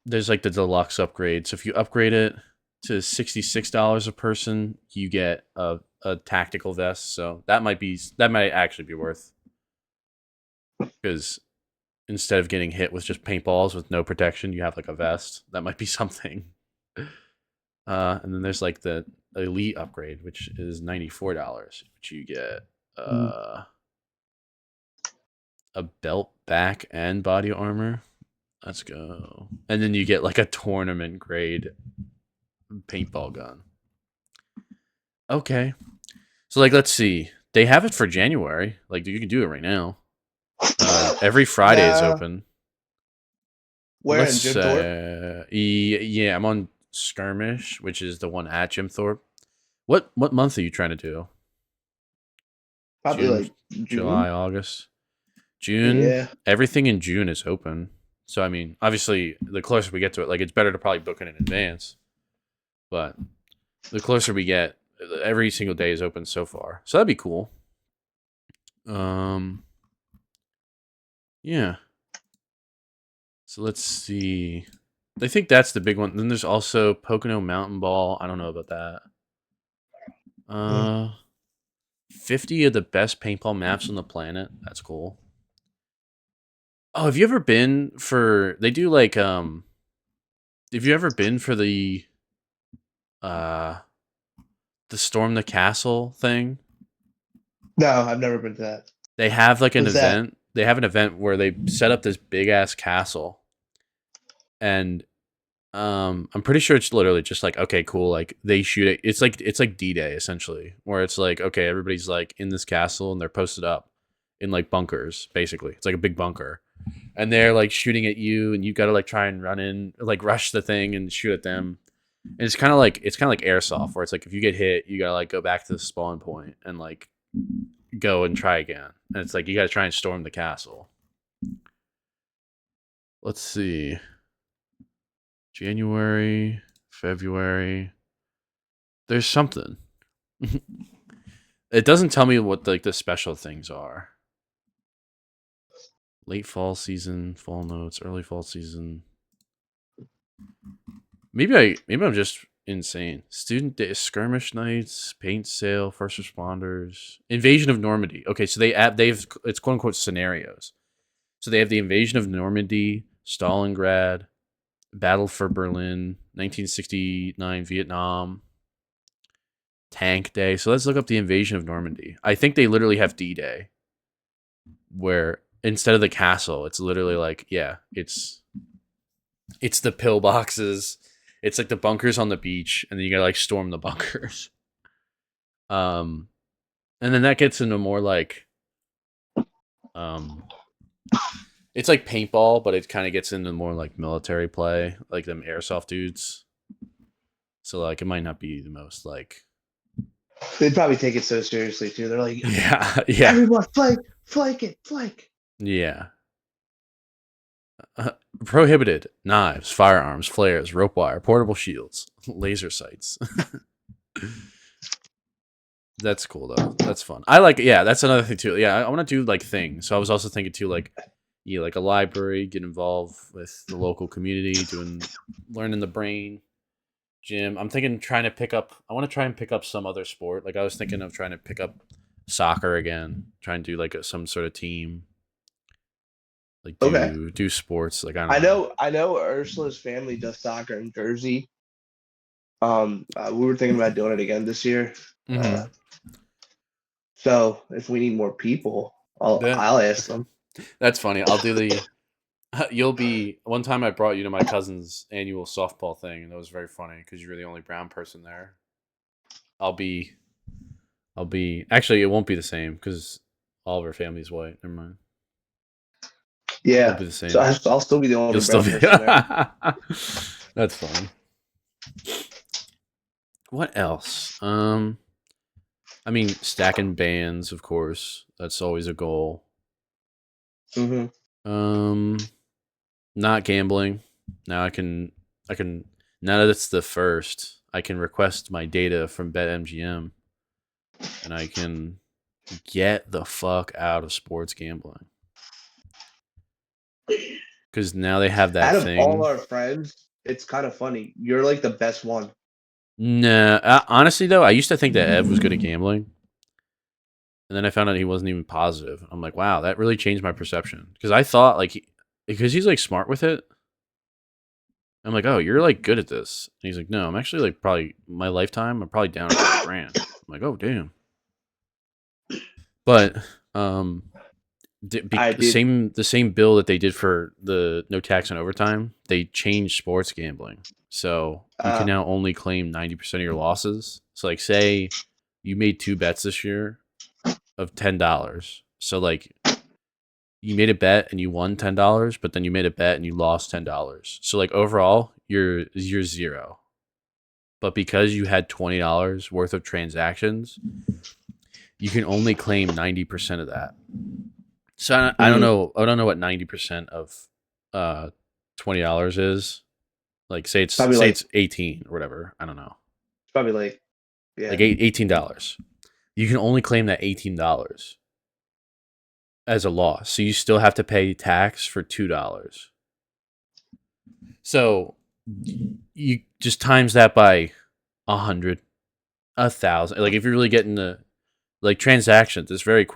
there's like the deluxe upgrade. So if you upgrade it to $66 a person, you get a tactical vest. So that might actually be worth because instead of getting hit with just paintballs with no protection, you have like a vest. That might be something. And then there's like the elite upgrade, which is $94, which you get Mm. a belt, back, and body armor. Let's go. And then you get like a tournament grade paintball gun. Okay. So like let's see. They have it for January. Like you can do it right now. Every Friday is open. Where in Let's Jim Thorpe? yeah, I'm on Skirmish, which is the one at Jim Thorpe. What month are you trying to do? Probably June, like July, June. August. June. Yeah. Everything in June is open. So I mean, obviously, the closer we get to it, like it's better to probably book it in advance. But the closer we get, every single day is open so far. So that'd be cool. Yeah. So let's see. I think that's the big one. Then there's also Pocono Mountain Ball. I don't know about that. 50 of the best paintball maps on the planet. That's cool. Oh, have you ever been for they do like have you ever been for uh the Storm the Castle thing? No, I've never been to that. They have like an What's that? event. They have an event where they set up this big ass castle and I'm pretty sure it's literally just like okay, cool. Like they shoot it. It's like D-Day essentially, where it's like okay, everybody's like in this castle and they're posted up in like bunkers. Basically, it's like a big bunker, and they're like shooting at you, and you got to like try and run in, like rush the thing and shoot at them. And it's kind of like airsoft, where it's like if you get hit, you gotta like go back to the spawn point and like go and try again. And it's like you gotta try and storm the castle. Let's see. January, February. There's something. It doesn't tell me what like the special things are. Late fall season, fall notes, early fall season. Maybe I'm just insane. Student day, skirmish nights, paint sale, first responders, invasion of Normandy. Okay, so they've it's quote unquote scenarios. So they have the invasion of Normandy, Stalingrad, Battle for Berlin, 1969 Vietnam, Tank Day. So let's look up the invasion of Normandy. I think they literally have D-Day, where instead of the castle, it's literally like, yeah, it's the pillboxes. It's like the bunkers on the beach, and then you gotta like storm the bunkers. And then that gets into more like, it's like paintball, but it kind of gets into more like military play, like them airsoft dudes. So like, it might not be the most like. They'd probably take it so seriously too. They're like, Yeah. everyone, flank it. Yeah. Prohibited knives, firearms, flares, rope wire, portable shields, laser sights. That's cool though. That's fun. I like. Yeah, that's another thing too. Yeah, I want to do like things. So I was also thinking too, like, yeah, like a library, get involved with the local community, learning the brain. Gym. I'm thinking trying to pick up. I want to try and pick up some other sport. Like I was thinking of trying to pick up soccer again. Try and do like some sort of team. Like do sports. Like I don't know. I know Ursula's family does soccer in Jersey. We were thinking about doing it again this year. Mm-hmm. So if we need more people, I'll ask them. That's funny. I'll do the. You'll be one time. I brought you to my cousin's annual softball thing, and that was very funny because you were the only brown person there. I'll be. Actually, it won't be the same because all of our family's white. Never mind. Yeah, it'll be the same. So I'll still be the only brown person there. That's funny. What else? I mean, stacking bands, of course. That's always a goal. Mm-hmm. Not gambling. Now I can. Now that it's the first, I can request my data from BetMGM, and I can get the fuck out of sports gambling. Because now they have that out thing. Of all our friends, it's kind of funny. You're like the best one. Nah, honestly though, I used to think that Ev was good at gambling, and then I found out he wasn't even positive. I'm like, wow, that really changed my perception. Because I thought like because he's like smart with it. I'm like, oh, you're like good at this. And he's like, no, I'm actually like probably my lifetime. I'm probably down a couple grand. I'm like, oh damn. But um, I did. the same bill that they did for the no tax on overtime, they changed sports gambling. So you can Uh, now only claim 90% of your losses. So like say you made two bets this year of $10. So like you made a bet and you won $10, but then you made a bet and you lost $10. So like overall, you're zero. But because you had $20 worth of transactions, you can only claim 90% of that. So I don't mm, know. I don't know what 90% of uh $20 is. Like probably say like it's 18 or whatever. I don't know. probably like Like yeah. $18. You can only claim that $18 as a loss. So you still have to pay tax for $2. So you just times that by 100, 1,000. Like if you're really getting the like transactions, it's very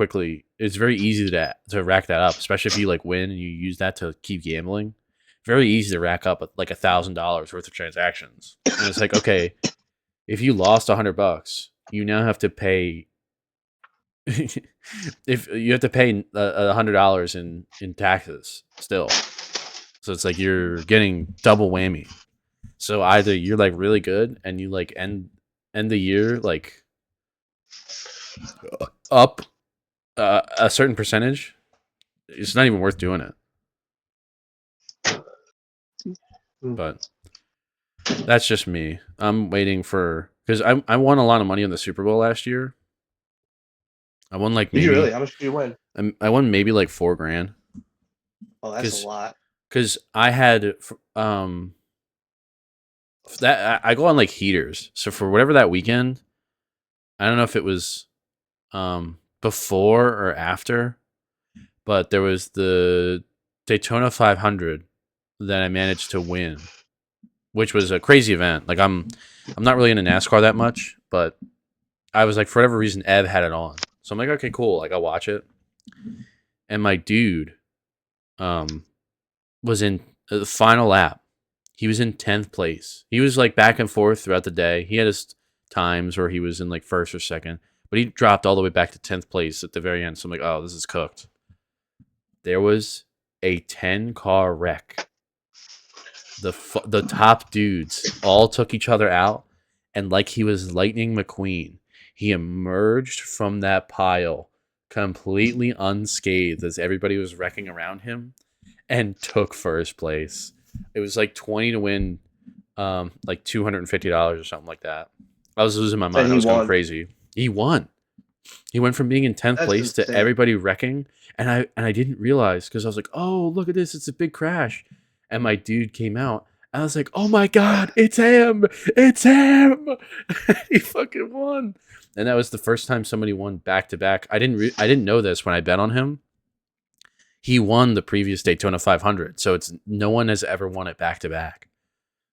easy to rack that up, especially if you like win and you use that to keep gambling. Very easy to rack up like $1,000 worth of transactions. And it's like, okay, if you lost $100, you now have to pay if you have to pay $100 in taxes still. So it's like you're getting double whammy. So either you're like really good and you like end the year like up a certain percentage, it's not even worth doing it. Mm. But that's just me. I'm waiting for because I won a lot of money on the Super Bowl last year. I won like Did you really? maybe How much did you win? I won maybe like 4 grand Oh, that's a because lot. I had that I go on like heaters. So for whatever that weekend, I don't know if it was before or after, but there was the Daytona 500 that I managed to win, which was a crazy event. Like I'm not really into NASCAR that much, but I was like for whatever reason Ev had it on. So I'm like, okay, cool. Like I'll watch it. And my dude um was in the final lap. He was in 10th place. He was like back and forth throughout the day. He had his times where he was in like first or second, but he dropped all the way back to 10th place at the very end. So I'm like, oh, this is cooked. There was a 10-car wreck. The top dudes all took each other out, and like he was Lightning McQueen, he emerged from that pile completely unscathed as everybody was wrecking around him and took first place. It was like 20 to win like $250 or something like that. I was losing my And mind. I he was going won. crazy. He won. He went from being in 10th That's place to insane. everybody wrecking, and I didn't realize because I was like, "Oh, look at this. It's a big crash." And my dude came out. And I was like, "Oh my god, it's him. It's him." He fucking won. And that was the first time somebody won back to back. I didn't know this when I bet on him. He won the previous Daytona 500, so it's no one has ever won it back to back.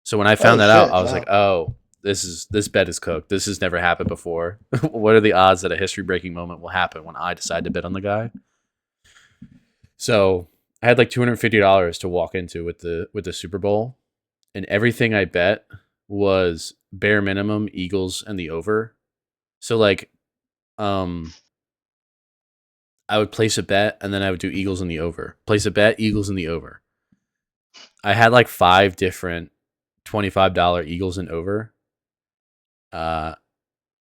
So when I Oh found that out, shit! I was like, Wow. "Oh, this bet is cooked. This has never happened before. What are the odds that a history breaking moment will happen when I decide to bet on the guy?" So I had like $250 to walk into with the Super Bowl, and everything I bet was bare minimum Eagles and the over. So like, um, I would place a bet and then I would do Eagles and the over. Place a bet, Eagles and the over. I had like five different $25 Eagles and over. Uh,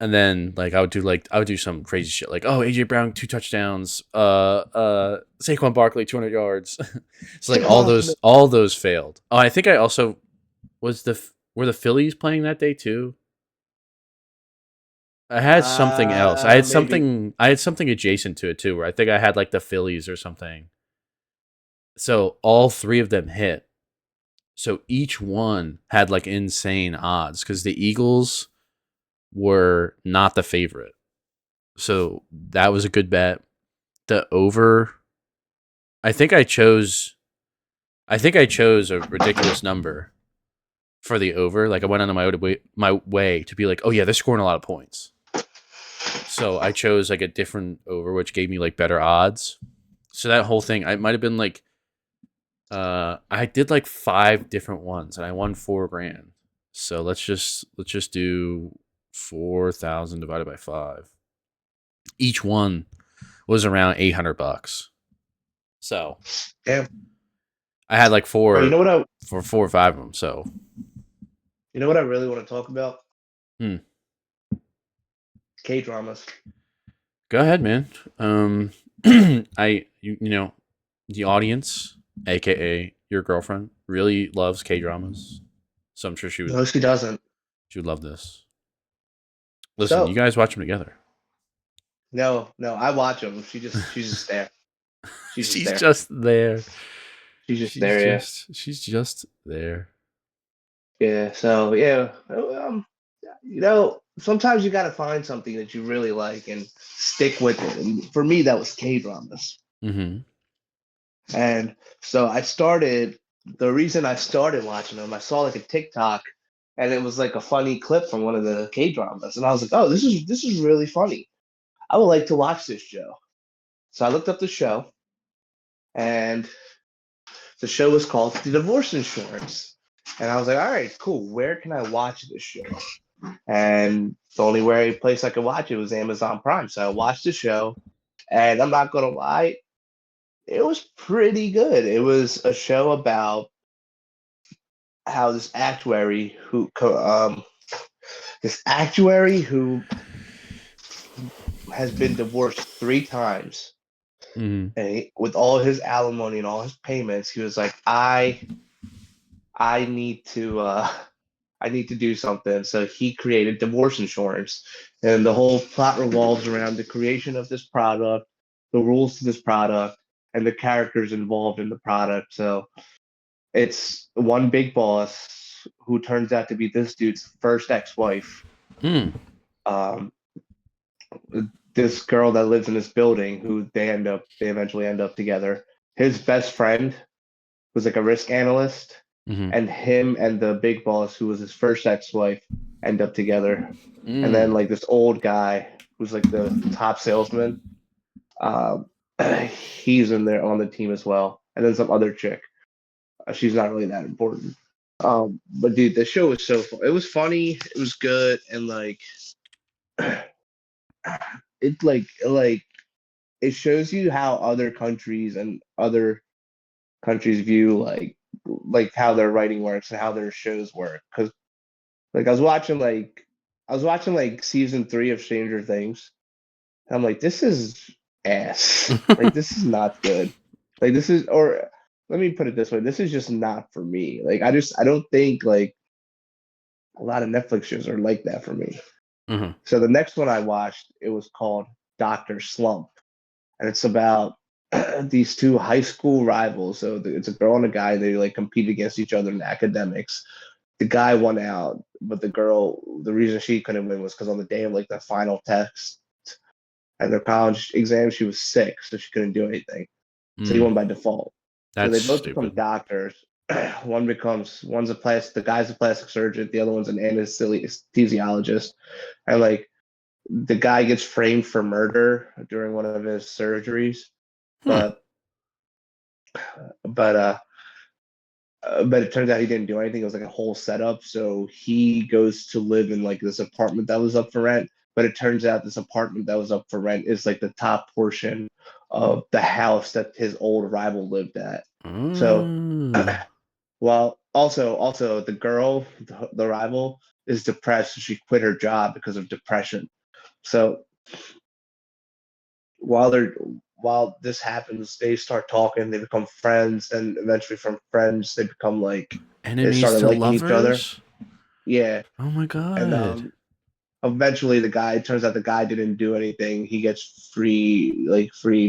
and then I would do some crazy shit like, oh, AJ Brown 2 touchdowns, Saquon Barkley 200 yards. So like all those failed. Oh, I think I also were the Phillies playing that day too. I had something else. Maybe. I had something adjacent to it too, where I think I had like the Phillies or something. So all three of them hit. So each one had like insane odds because the Eagles were not the favorite. So that was a good bet. The over, I think I chose I think I chose a ridiculous number for the over. Like I went on my way to be like, "Oh yeah, they're scoring a lot of points." So I chose like a different over which gave me like better odds. So that whole thing, I might have been like I did like 5 different ones, and I won $4,000. So let's just do 4,000 divided by 5. Each one was around $800. So Damn. I had like Bro, four for 4 or 5 of them. So you know what I really want to talk about? hmm. K dramas. Go ahead, man. Um, you know, the audience, aka your girlfriend, really loves K dramas, so I'm sure No, she doesn't. she would love this. Listen, you So guys watch them together. no, I watch them. She's just there. She's just She's there. just there. She's just there. Yeah. She's just there. Yeah. So yeah. Sometimes you gotta find something that you really like and stick with it. And for me, that was K dramas. Mm-hmm. And so I started. The reason I started watching them, I saw like a TikTok, and it was like a funny clip from one of the K dramas, and I was like, oh, this is really funny. I would like to watch this show. So I looked up the show, and the show was called The Divorce Insurance. And I was like, all right, cool. Where can I watch this show? And the only place I could watch it was Amazon Prime. So I watched the show, and I'm not gonna lie, it was pretty good. It was a show about how this actuary who has been divorced 3 times, Mm-hmm. and with all his alimony and all his payments, he was like, I need to I need to do something. So he created divorce insurance, and the whole plot revolves around the creation of this product, the rules to this product, and the characters involved in the product. So it's one big boss who turns out to be this dude's first ex-wife. Mm. Um, this girl that lives in this building, who they eventually end up together. His best friend was like a risk analyst, Mm-hmm. and him and the big boss, who was his first ex-wife, end up together. And then Mm. like this old guy who's like the top salesman, um, he's in there on the team as well. And then some other chick. She's not really that important. But dude, the show was so fun. It was funny. It was good, and like it it shows you how other countries and other countries view like how their writing works and how their shows work. Because like I was watching like season 3 of Stranger Things. And I'm like, this is ass. Like this is not good. Like this is or let me put it this way, this is just not for me. Like I don't think like a lot of Netflix shows are like that for me. Mm-hmm. So the next one I watched, it was called Doctor Slump. And it's about these two high school rivals. So it's a girl and a guy. They like compete against each other in academics. The guy won out, but the girl, the reason she couldn't win was because on the day of like the final test at their college exam, she was sick, so she couldn't do anything. So he Mm. won by default. So That's they both become stupid. doctors. The guy's a plastic surgeon, the other one's an anesthesiologist, and like the guy gets framed for murder during one of his surgeries, Hmm. but but uh but it turns out he didn't do anything. It was like a whole setup. So he goes to live in like this apartment that was up for rent. But it turns out this apartment that was up for rent is like the top portion of the house that his old rival lived at. So Mm. while also the girl, the rival, is depressed. So she quit her job because of depression. So while they're while this happens, they start talking, they become friends, and eventually from friends they become like they Enemies started to liking each other. lovers. Yeah. Oh my And god. eventually the guy, it turns out the guy didn't do anything. He gets freed,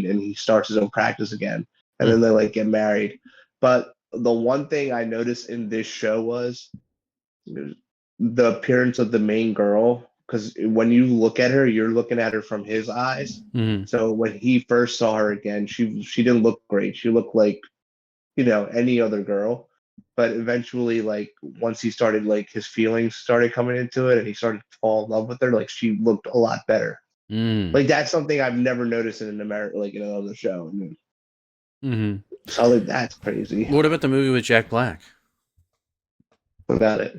and he starts his own practice again. And Hmm. then they like get married. But the one thing I noticed in this show was the appearance of the main girl, because when you look at her, you're looking at her from his eyes. Mm-hmm. So when he first saw her again, she didn't look great. She looked like any other girl. But eventually, like once he started, like his feelings started coming into it, and he started to fall in love with her. Like she looked a lot better. Mm. Like that's something I've never noticed in an American, like in another show. And Mm-hmm. So like that's crazy. What about the movie with Jack Black? What about it?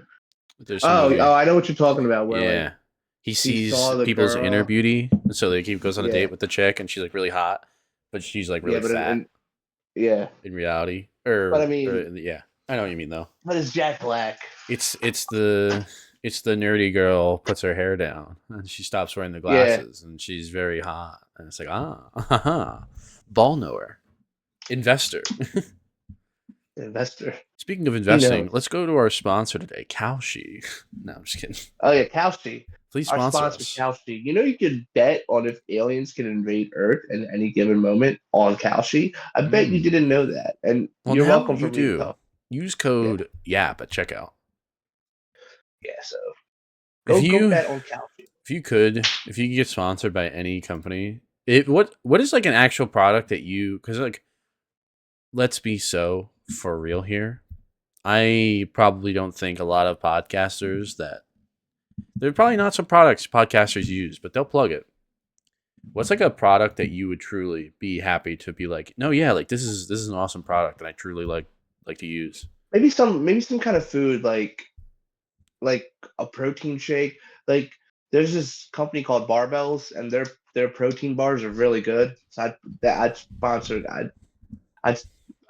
There's some Oh, movie. I know what you're talking about. Where like Yeah. He he sees saw the people's inner girl. beauty, and so he goes on a Yeah, date with the chick, and she's like really hot, but she's like yeah, really but fat yeah, in reality. but I Or mean, yeah, I know what you mean though. but it's Jack Black. It's it's the it's the nerdy girl puts her hair down and she stops wearing the Yeah, glasses and she's very hot and it's like ball knower investor. investor. Speaking of He investing, knows. let's go to our sponsor today, Cowshy. No, I'm just kidding. Oh yeah, Kalshi. Please Our sponsor sponsor, us. Kalshi. You know, you could bet on if aliens can invade Earth at any given moment on Kalshi. I bet you Mm. didn't know that, and Well, you're now welcome for you me to do. tell. Use Yeah, code YAP at checkout. yeah. So If go you bet on Kalshi. if you could get sponsored by any company, what is like an actual product that you because like let's be so for real here. I probably don't think a lot of podcasters that there are probably not some products podcasters use, but they'll plug it. What's like a product that you would truly be happy to be like, no, yeah, like this is an awesome product and I truly like to use. Maybe some kind of food like a protein shake. Like there's this company called Barbells, and their protein bars are really good. So I'd sponsor. I'd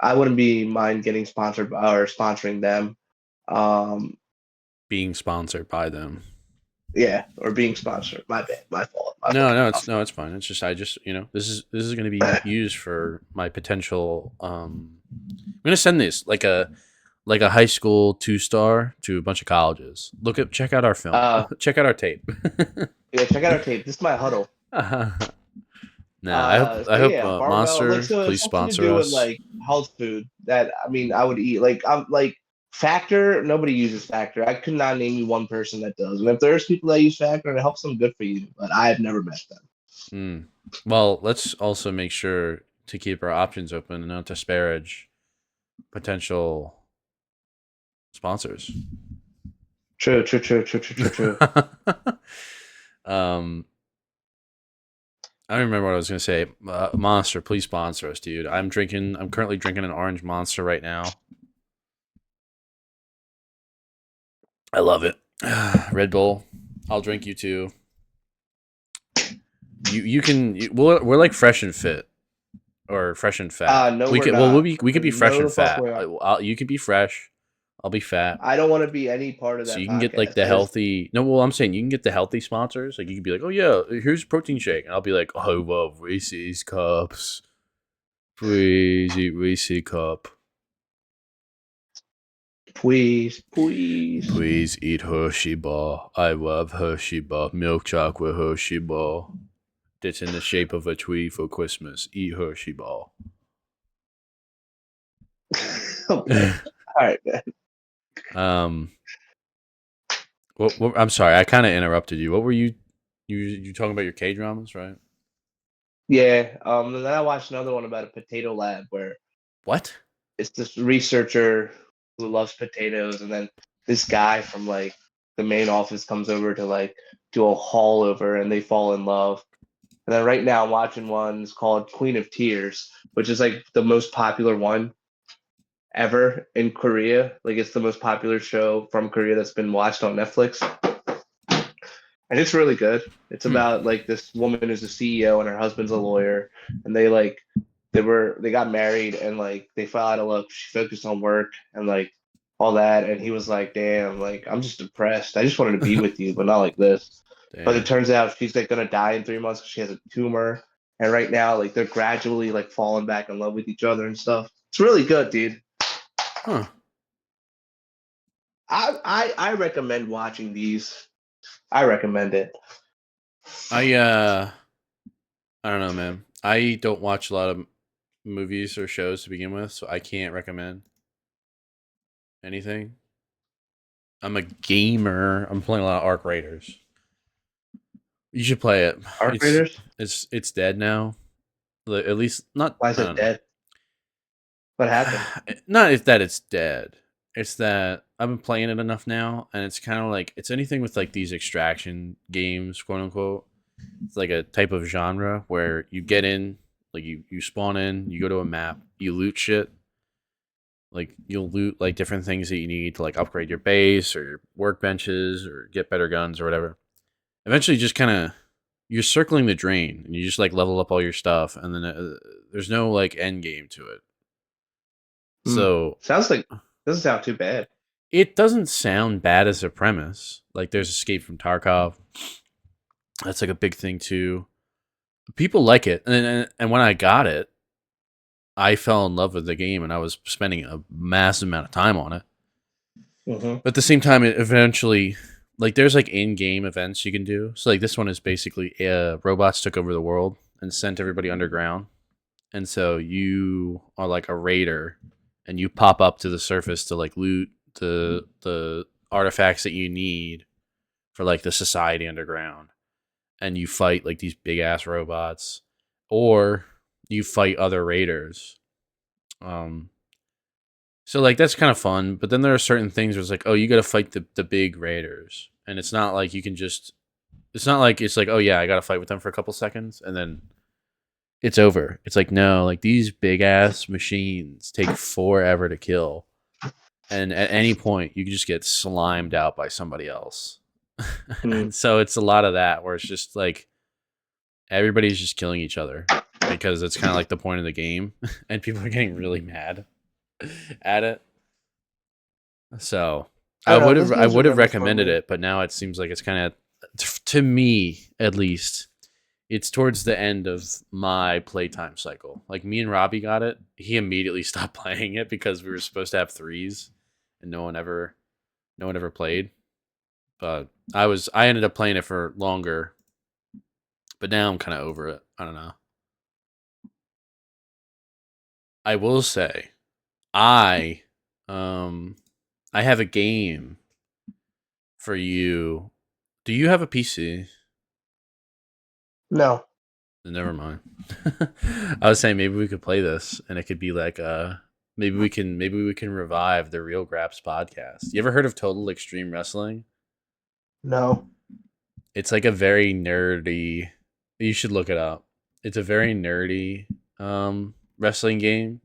I wouldn't be mind getting sponsored or sponsoring them. Um, Being sponsored by them. yeah, or being sponsored. My bad, my fault, my No, fucking no, mouth. it's fine. It's just I just this is going to be used for my potential. I'm going to send this like a high school 2-star to a bunch of colleges. Check out our film, Uh, check out our tape. yeah, check out our tape. This is my huddle. Nah, I So hope yeah, barbell. Like Monster so, it's please something to sponsor do with us. like health food that I mean I would eat. Like I'm like Factor. Nobody uses Factor. I could not name you one person that does. And if there's people that use Factor and it helps them, good for you. But I've never met them. Mm. Well, let's also make sure to keep our options open and not disparage potential sponsors. True, true, true, true, true, true, true. um, I don't remember what I was gonna say. Monster, please sponsor us, dude. I'm drinking. I'm currently drinking an orange Monster right now. I love it. Red Bull. I'll drink you too. You can. We're like fresh and fit or fresh and fat. No, We we're could. Well, not. we could be fresh No, and the fuck fat. we're not. You could be fresh. I'll be fat. I don't want to be any part of So that you can get like podcast. the That is healthy. No, well, I'm saying you can get the healthy sponsors. Like you can be like, oh yeah, here's a protein shake, and I'll be like, oh, I love Reese's cups. Please eat Reese's cup. please, please. Please eat Hershey bar. I love Hershey bar. Milk chocolate Hershey bar. It's in the shape of a tree for Christmas. Eat Hershey bar. Okay. All right, man. um. I'm sorry, I kind of interrupted you. What were you talking about your K dramas, right? Yeah. And then I watched another one about a potato lab where What? it's this researcher who loves potatoes, and then this guy from like the main office comes over to like do a haul over, and they fall in love. And then right now I'm watching one called Queen of Tears, which is like the most popular one ever in Korea. Like it's the most popular show from Korea that's been watched on Netflix. And it's really good. It's Hmm. about like this woman who's a CEO and her husband's a lawyer, and they got married and like they fell out of love. She focused on work and like all that, and he was like, "Damn, like I'm just depressed. I just wanted to be with you, but not like this." But it Damn. turns out she's like gonna die in 3 months because she has a tumor, and right now like they're gradually like falling back in love with each other and stuff. It's really good, dude. Huh. I recommend watching these. I recommend it. I I don't know, man. I don't watch a lot of movies or shows to begin with, so I can't recommend anything. I'm a gamer. I'm playing a lot of Arc Raiders. You should play it. Arc Raiders? It's dead now. At least not. Why is I it don't know. dead? What happened? Not if that it's dead. It's that I've been playing it enough now, and it's kind of like it's anything with like these extraction games, quote unquote. It's like a type of genre where you get in Like you spawn in, you go to a map, you loot shit. Like you'll loot like different things that you need to like upgrade your base or your workbenches or get better guns or whatever. Eventually, just kind of you're circling the drain and you just like level up all your stuff, and then there's no like end game to it. Hmm. So Sounds like doesn't sound too bad. it doesn't sound bad as a premise. Like there's Escape from Tarkov. That's like a big thing too. People like it, and when I got it, I fell in love with the game, and I was spending a massive amount of time on it. Mm-hmm. But at the same time, it eventually, like, there's like in-game events you can do. So like this one is basically robots took over the world and sent everybody underground, and so you are like a raider, and you pop up to the surface to like loot the artifacts that you need for like the society underground, and you fight like these big ass robots, or you fight other raiders. Um, so like that's kind of fun, but then there are certain things where it's like, oh, you got to fight the big raiders, and it's not like you can just. It's not like it's like, oh yeah, I got to fight with them for a couple seconds and then it's over. It's like no, like these big ass machines take forever to kill, and at any point you can just get slimed out by somebody else. Hmm. And so it's a lot of that where it's just like everybody's just killing each other because it's kind of like the point of the game, and people are getting really mad at it. So I don't know. Those I games are would have never for recommended me. it, but now it seems like it's kind of to me at least. It's towards the end of my playtime cycle. Like me and Robbie got it. He immediately stopped playing it because we were supposed to have threes, and no one ever played. But I ended up playing it for longer, but now I'm kind of over it. I don't know. I will say, I um I have a game for you. Do you have a PC? No, Never mind. I was saying maybe we could play this and it could be like maybe we can revive the Real Graps podcast. You ever heard of Total Extreme Wrestling? no. It's like a very nerdy, you should look it up. It's a very nerdy wrestling game,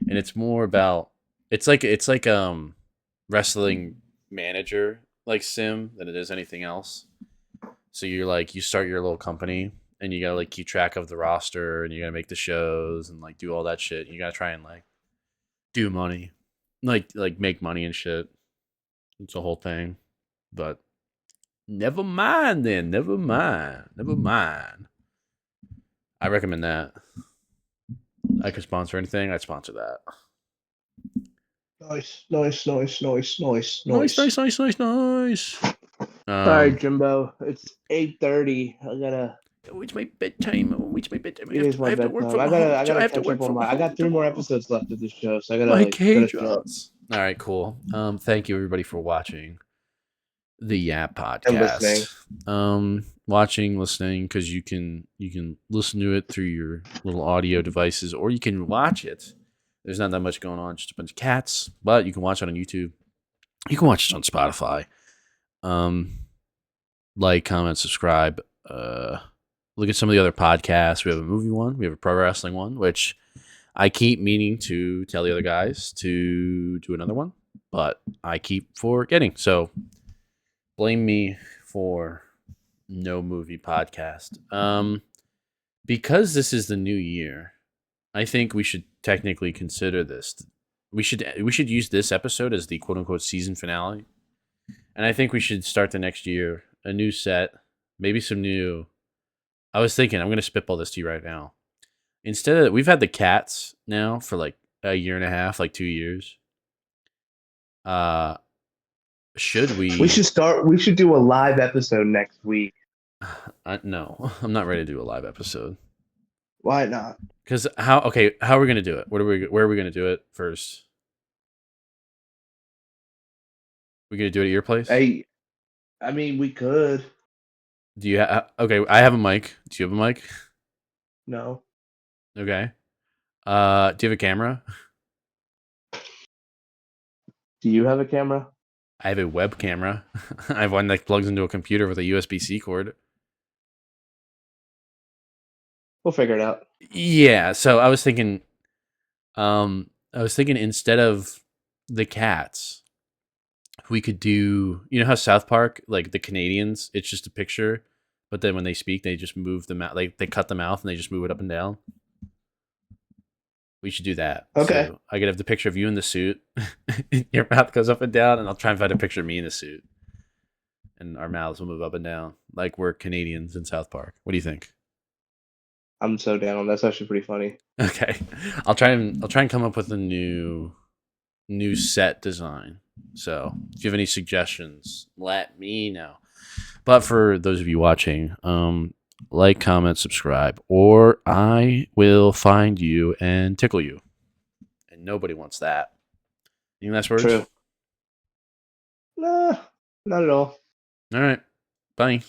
and it's more about it's like wrestling manager like sim than it is anything else. So you're like you start your little company and you gotta like keep track of the roster and you gotta make the shows and like do all that shit. You gotta try and like do money, like make money and shit. It's a whole thing. But never mind then. Never mind. Never mind. I recommend that. I could sponsor anything. I'd sponsor that. Nice, nice, nice, nice, nice, Nice, nice. nice, nice, nice, nice. All right, Um, Jimbo. It's 8:30. I gotta. it's my bedtime. It's my bedtime. It is I my have to work bedtime. from I home. gotta. I I gotta have to catch work up on from my. I home got 3 more tomorrow. episodes left of this show, so I gotta My like K finish it up drops. All right, cool. Thank you everybody for watching the Yap and listening. podcast. Watching, listening, because you can listen to it through your little audio devices, or you can watch it. There's not that much going on, just a bunch of cats, but you can watch it on YouTube. You can watch it on Spotify. Um, like, comment, subscribe. Look at some of the other podcasts. We have a movie one. We have a pro wrestling one, which I keep meaning to tell the other guys to do another one, but I keep forgetting. So blame me for no movie podcast. Because this is the new year, I think we should technically consider this. We should use this episode as the quote unquote season finale. And I think we should start the next year, a new set, maybe some new. I was thinking, I'm going to spitball this to you right now. Instead of, we've had the cats now for like a year and a half, like 2 years. Uh, should We we? should start. We should do a live episode next week. No, I'm not ready to do a live episode. Why not? Because how? Okay, how are we going to do it? Where are we going to do it first? We going to do it at your place? I mean, we could. Do you have? Okay, I have a mic. Do you have a mic? No. Okay. Do you have a camera? Do you have a camera? I have a web camera. I have one that plugs into a computer with a USB-C cord. We'll figure it out. Yeah, so I was thinking instead of the cats, we could do, you know how South Park, like the Canadians, it's just a picture, but then when they speak, they just move the mouth, like they cut the mouth and they just move it up and down. We should do that. Okay, So I could have the picture of you in the suit, your mouth goes up and down, and I'll try and find a picture of me in the suit, and our mouths will move up and down like we're Canadians in South Park. What do you think? I'm so down. That's actually pretty funny. Okay, I'll try and come up with a new set design. So if you have any suggestions, let me know. But for those of you watching, like, comment, subscribe, or I will find you and tickle you. And nobody wants that. Any last words? True. Nah, not at all. All right. Bye.